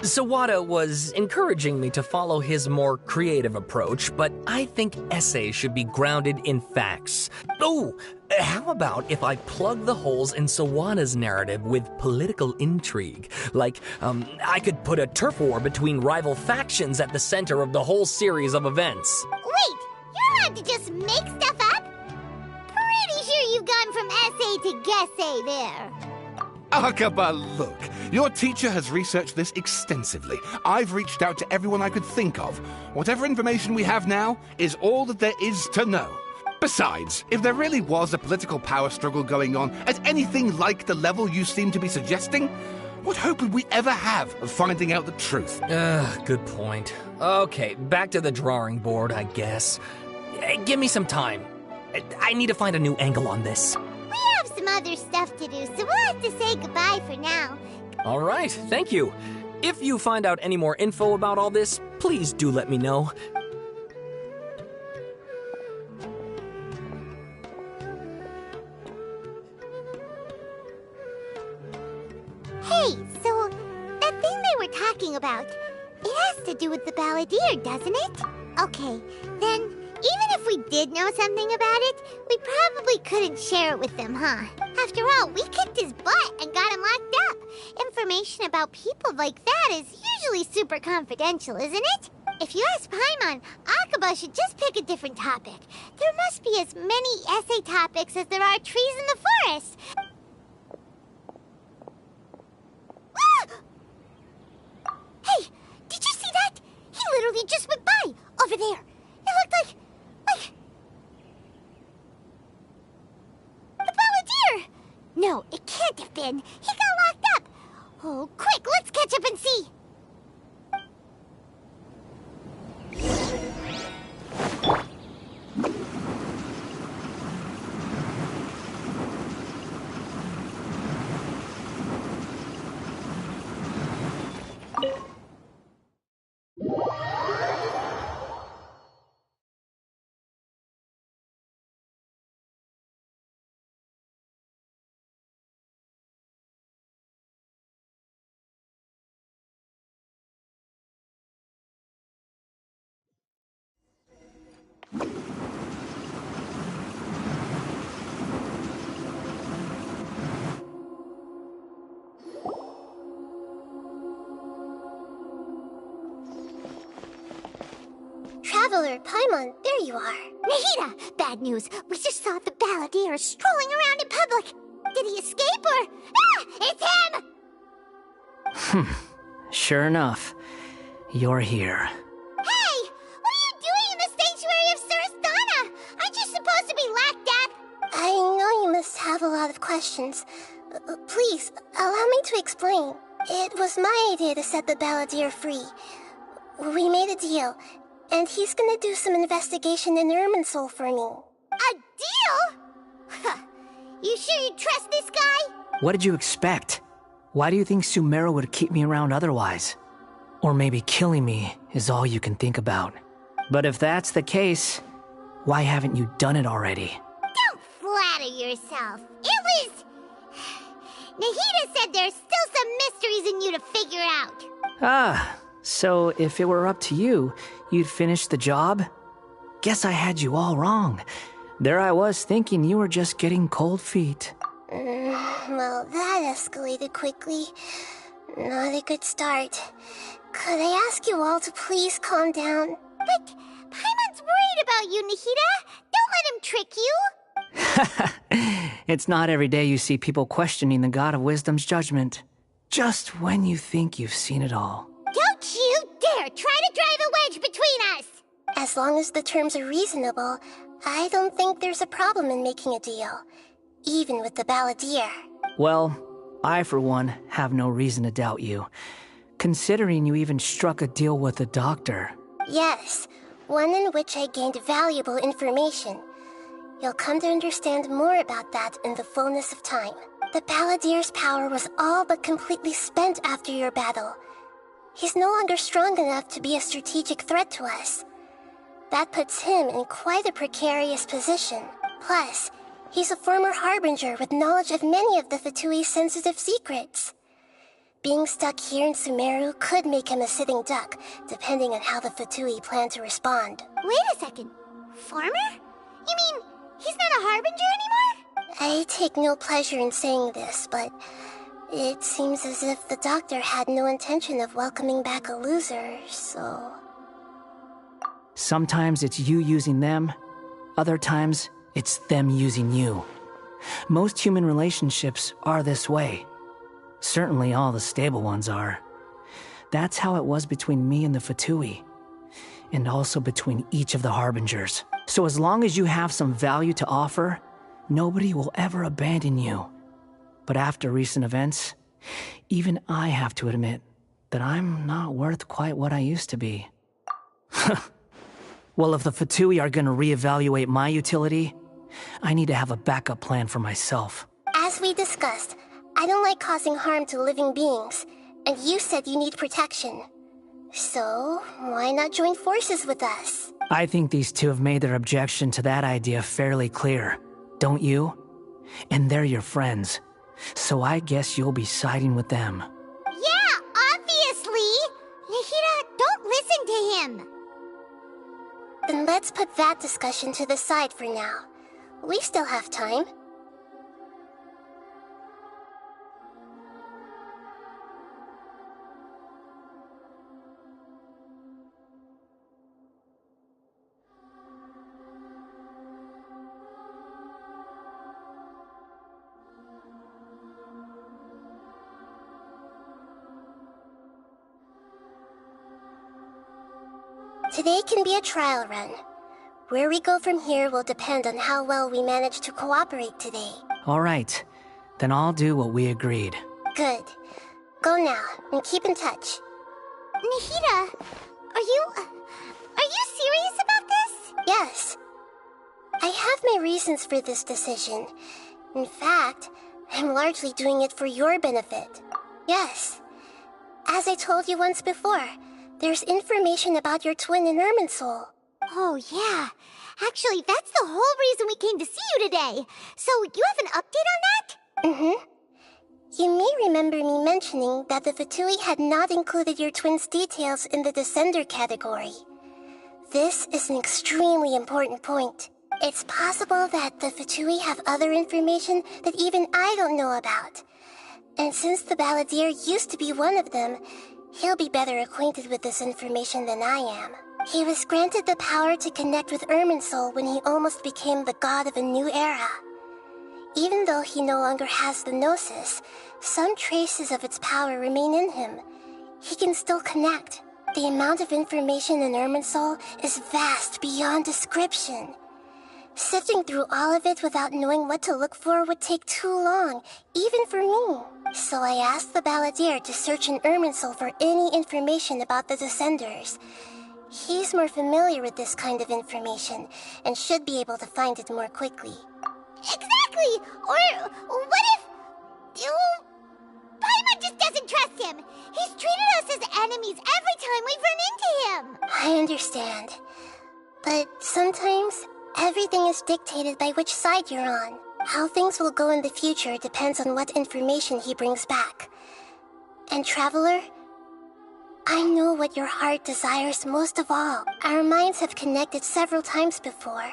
Sawada was encouraging me to follow his more creative approach, but I think essays should be grounded in facts. Oh, How about if I plug the holes in Sawana's narrative with political intrigue? Like, I could put a turf war between rival factions at the center of the whole series of events. Wait, you're allowed to just make stuff up? Pretty sure you've gone from essay to guessay there. Akaba, look. Your teacher has researched this extensively. I've reached out to everyone I could think of. Whatever information we have now is all that there is to know. Besides, if there really was a political power struggle going on at anything like the level you seem to be suggesting, what hope would we ever have of finding out the truth? Good point. Okay, back to the drawing board, I guess. Give me some time. I need to find a new angle on this. We have some other stuff to do, so we'll have to say goodbye for now. All right, thank you. If you find out any more info about all this, please do let me know. Hey, so that thing they were talking about, it has to do with the balladeer, doesn't it? Okay, then even if we did know something about it, we probably couldn't share it with them, huh? After all, we kicked his butt and got him locked up. Information about people like that is usually super confidential, isn't it? If you ask Paimon, Akaba should just pick a different topic. There must be as many essay topics as there are trees in the forest. Hey, did you see that? He literally just went by, over there. It looked like the balladeer! No, it can't have been. He got locked up. Oh, quick, let's catch up and see. Traveler, Paimon, there you are. Nahida! Bad news. We just saw the balladeer strolling around in public. Did he escape or... Ah! It's him! Sure enough, you're here. Hey! What are you doing in the sanctuary of Surasthana? Aren't you supposed to be locked up? I know you must have a lot of questions. Please, allow me to explain. It was my idea to set the balladeer free. We made a deal. And he's gonna do some investigation in Irminsul for me. A deal? You sure you trust this guy? What did you expect? Why do you think Sumeru would keep me around otherwise? Or maybe killing me is all you can think about. But if that's the case, why haven't you done it already? Don't flatter yourself. It was... Nahida said there's still some mysteries in you to figure out. Ah, so if it were up to you, you'd finish the job? Guess I had you all wrong. There I was thinking you were just getting cold feet. Well, that escalated quickly. Not a good start. Could I ask you all to please calm down? But Paimon's worried about you, Nahida. Don't let him trick you. It's not every day you see people questioning the God of Wisdom's judgment. Just when you think you've seen it all. Don't you dare try to drive a wedge between us! As long as the terms are reasonable, I don't think there's a problem in making a deal. Even with the balladeer. Well, I for one have no reason to doubt you. Considering you even struck a deal with the doctor. Yes, one in which I gained valuable information. You'll come to understand more about that in the fullness of time. The balladeer's power was all but completely spent after your battle. He's no longer strong enough to be a strategic threat to us. That puts him in quite a precarious position. Plus, he's a former harbinger with knowledge of many of the Fatui's sensitive secrets. Being stuck here in Sumeru could make him a sitting duck, depending on how the Fatui plan to respond. Wait a second. Former? You mean, he's not a harbinger anymore? I take no pleasure in saying this, but it seems as if the doctor had no intention of welcoming back a loser, so... Sometimes it's you using them, other times it's them using you. Most human relationships are this way. Certainly all the stable ones are. That's how it was between me and the Fatui, and also between each of the Harbingers. So as long as you have some value to offer, nobody will ever abandon you. But after recent events, even I have to admit that I'm not worth quite what I used to be. Well, if the Fatui are gonna reevaluate my utility, I need to have a backup plan for myself. As we discussed, I don't like causing harm to living beings, and you said you need protection. So, why not join forces with us? I think these two have made their objection to that idea fairly clear, don't you? And they're your friends, so I guess you'll be siding with them. Yeah, obviously! Nahida, don't listen to him! Then let's put that discussion to the side for now. We still have time. Today can be a trial run. Where we go from here will depend on how well we manage to cooperate today. All right, then I'll do what we agreed. Good. Go now, and keep in touch. Nahida, are you serious about this? Yes. I have my reasons for this decision. In fact, I'm largely doing it for your benefit. Yes. As I told you once before, there's information about your twin in Irminsul. Oh, yeah. Actually, that's the whole reason we came to see you today. So, you have an update on that? Mm-hmm. You may remember me mentioning that the Fatui had not included your twin's details in the Descender category. This is an extremely important point. It's possible that the Fatui have other information that even I don't know about. And since the Balladeer used to be one of them, he'll be better acquainted with this information than I am. He was granted the power to connect with Irminsul when he almost became the god of a new era. Even though he no longer has the Gnosis, some traces of its power remain in him. He can still connect. The amount of information in Irminsul is vast beyond description. Sifting through all of it without knowing what to look for would take too long, even for me. So I asked the Balladeer to search in Irminsul for any information about the Descenders. He's more familiar with this kind of information, and should be able to find it more quickly. Exactly! Or what if... Paimon just doesn't trust him! He's treated us as enemies every time we've run into him! I understand. But sometimes, everything is dictated by which side you're on. How things will go in the future depends on what information he brings back. And Traveler, I know what your heart desires most of all. Our minds have connected several times before.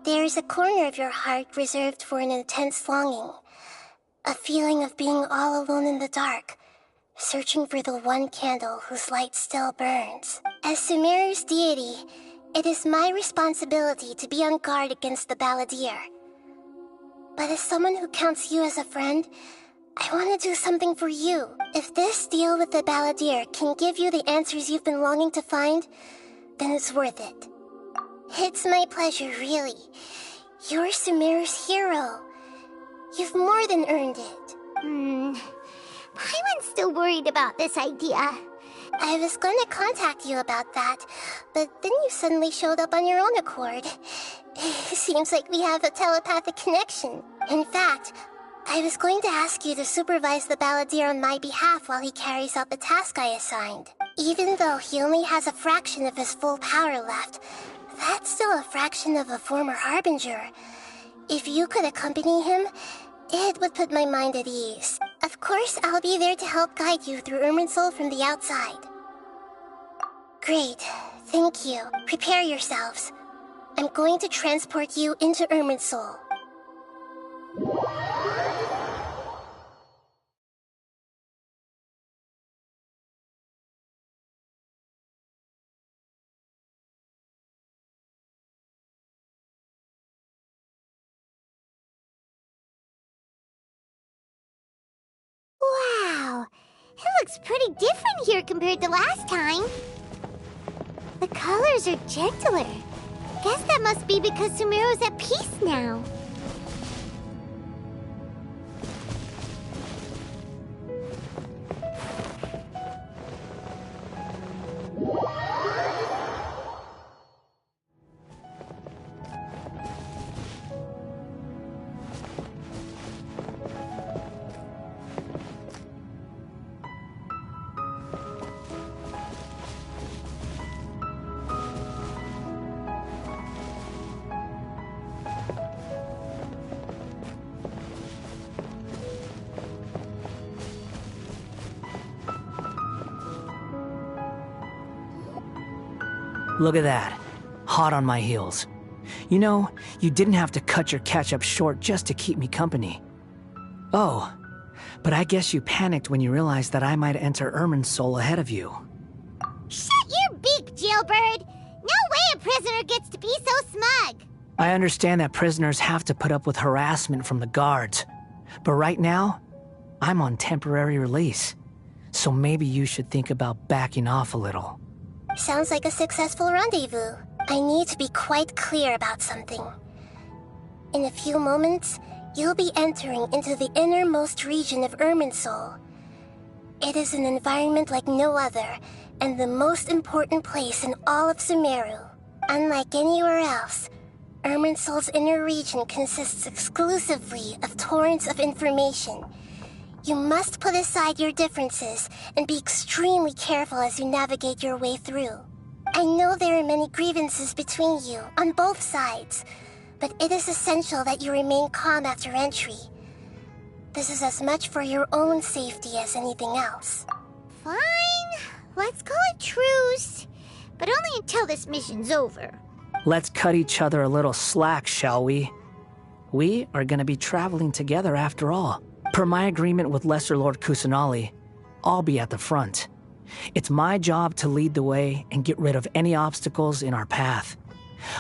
There is a corner of your heart reserved for an intense longing. A feeling of being all alone in the dark, searching for the one candle whose light still burns. As Sumeru's deity, it is my responsibility to be on guard against the Balladeer. But as someone who counts you as a friend, I want to do something for you. If this deal with the Balladeer can give you the answers you've been longing to find, then it's worth it. It's my pleasure, really. You're Sumeru's hero. You've more than earned it. Paimon's still worried about this idea. I was going to contact you about that, but then you suddenly showed up on your own accord. Seems like we have a telepathic connection. In fact, I was going to ask you to supervise the Balladeer on my behalf while he carries out the task I assigned. Even though he only has a fraction of his full power left, that's still a fraction of a former Harbinger. If you could accompany him, it would put my mind at ease. Of course, I'll be there to help guide you through Irminsul from the outside. Great. Thank you. Prepare yourselves. I'm going to transport you into Irminsul. looks pretty different here compared to last time. The colors are gentler. Guess that must be because Sumeru's at peace now. Look at that. Hot on my heels. You know, you didn't have to cut your catch-up short just to keep me company. Oh, but I guess you panicked when you realized that I might enter Irminsul ahead of you. Shut your beak, jailbird! No way a prisoner gets to be so smug! I understand that prisoners have to put up with harassment from the guards. But right now, I'm on temporary release. So maybe you should think about backing off a little. Sounds like a successful rendezvous. I need to be quite clear about something. In a few moments, you'll be entering into the innermost region of Irminsul. It is an environment like no other, and the most important place in all of Sumeru. Unlike anywhere else, Irminsul's inner region consists exclusively of torrents of information. You must put aside your differences and be extremely careful as you navigate your way through. I know there are many grievances between you, on both sides, but it is essential that you remain calm after entry. This is as much for your own safety as anything else. Fine. Let's call it truce. But only until this mission's over. Let's cut each other a little slack, shall we? We are gonna be traveling together after all. Per my agreement with Lesser Lord Kusanali, I'll be at the front. It's my job to lead the way and get rid of any obstacles in our path.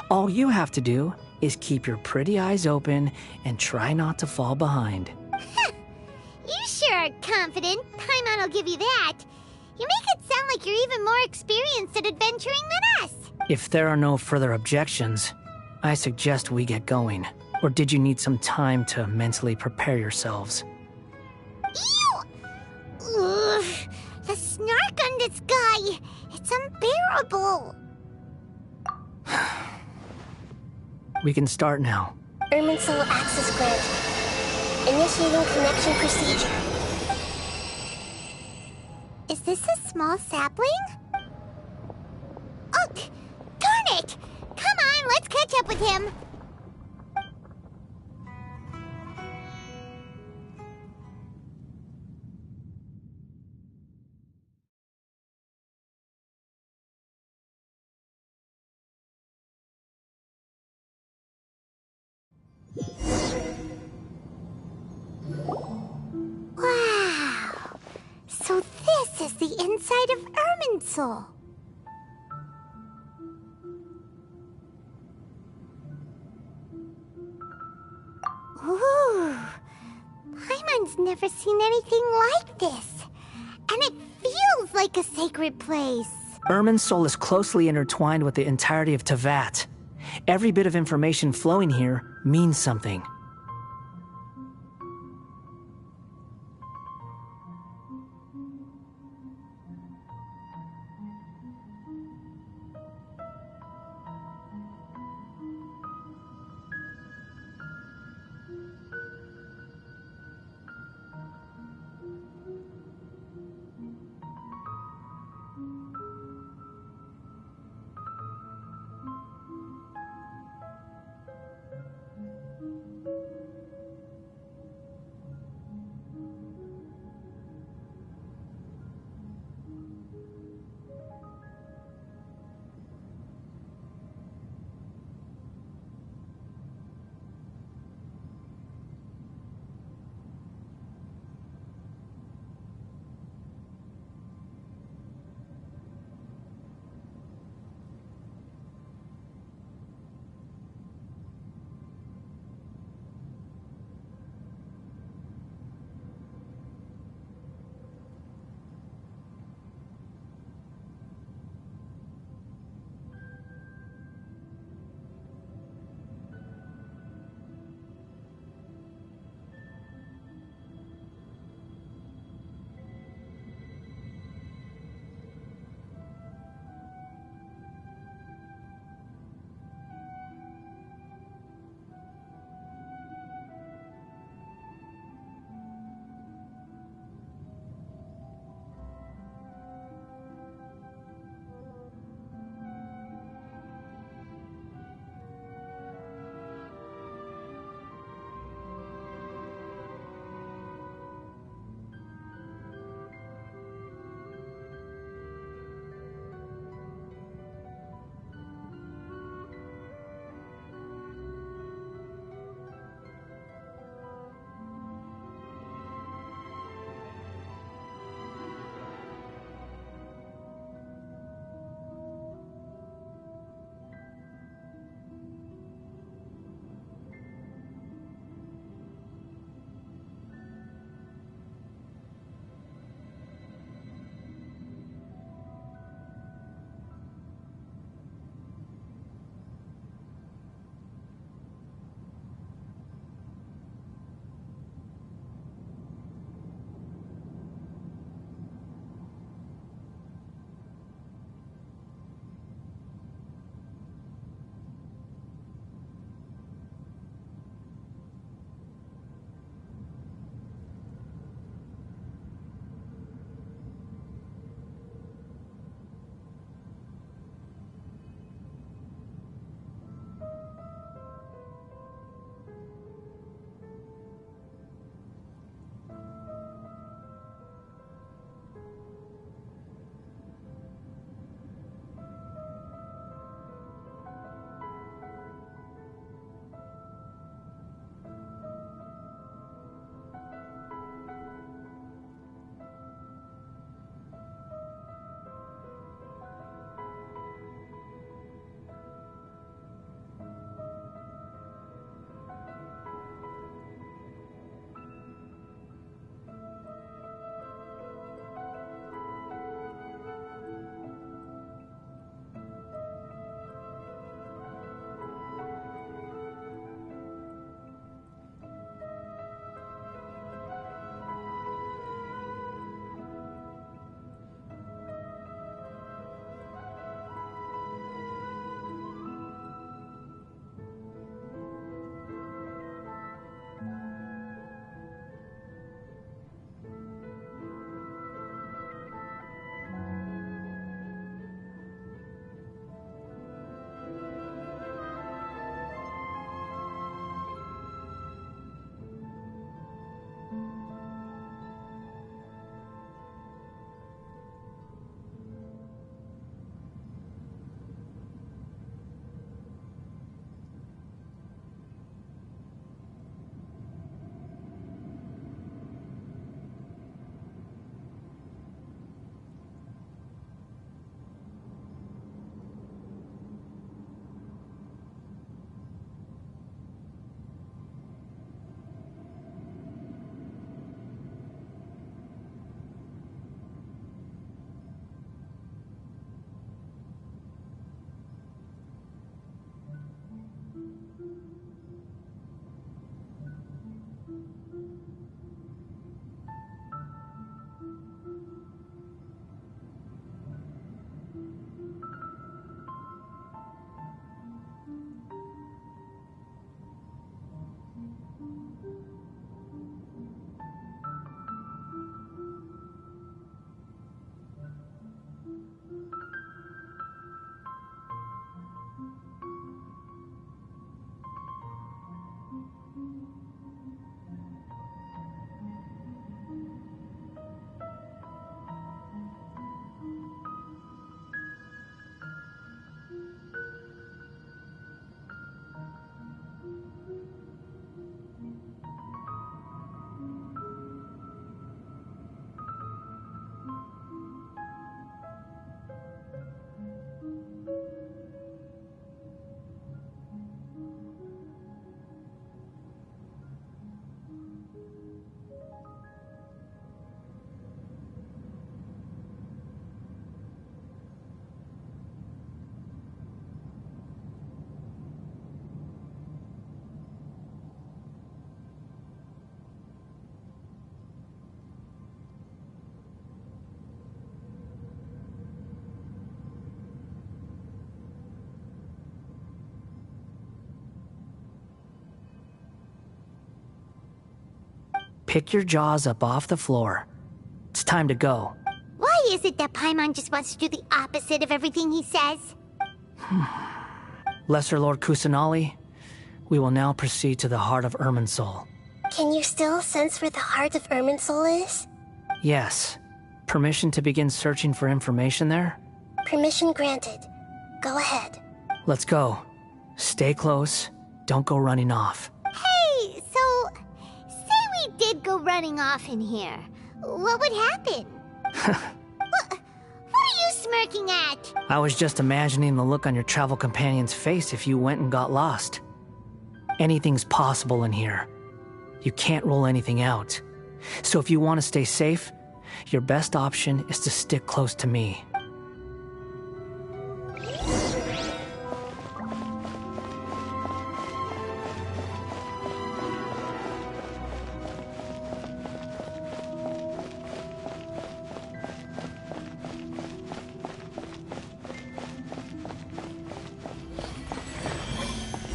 All you have to do is keep your pretty eyes open and try not to fall behind. You sure are confident. Paimon will give you that. You make it sound like you're even more experienced at adventuring than us. If there are no further objections, I suggest we get going. Or did you need some time to mentally prepare yourselves? Ew! Ugh, the snark on this guy. It's unbearable. We can start now. Irminsul access granted. Initiating connection procedure. Is this a small sapling? Oh, darn it! Come on, let's catch up with him. Wow! So this is the inside of Irminsul. Ooh! Paimon's never seen anything like this. And it feels like a sacred place. Irminsul is closely intertwined with the entirety of Teyvat. Every bit of information flowing here means something. pick your jaws up off the floor. It's time to go. Why is it that Paimon just wants to do the opposite of everything he says? Lesser Lord Kusanali, we will now proceed to the heart of Irminsul. Can you still sense where the heart of Irminsul is? Yes. Permission to begin searching for information there? Permission granted. Go ahead. Let's go. Stay close. Don't go running off. Hey, so... say we did go running off in here. What would happen? What are you smirking at? I was just imagining the look on your travel companion's face if you went and got lost. Anything's possible in here. You can't rule anything out. So if you want to stay safe, your best option is to stick close to me.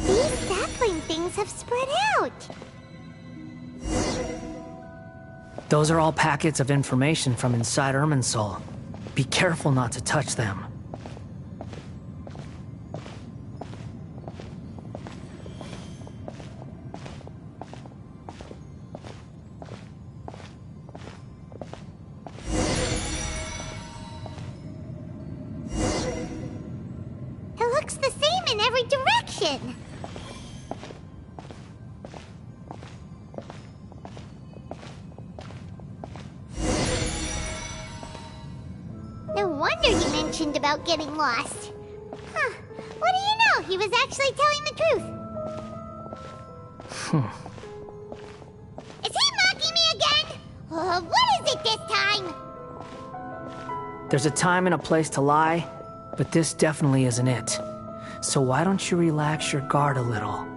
These sapling things have spread out. Those are all packets of information from inside Irminsul. Be careful not to touch them. It looks the same in every direction. No wonder he mentioned about getting lost. Huh. What do you know? He was actually telling the truth. Is he mocking me again? What is it this time? There's a time and a place to lie, but this definitely isn't it. So why don't you relax your guard a little?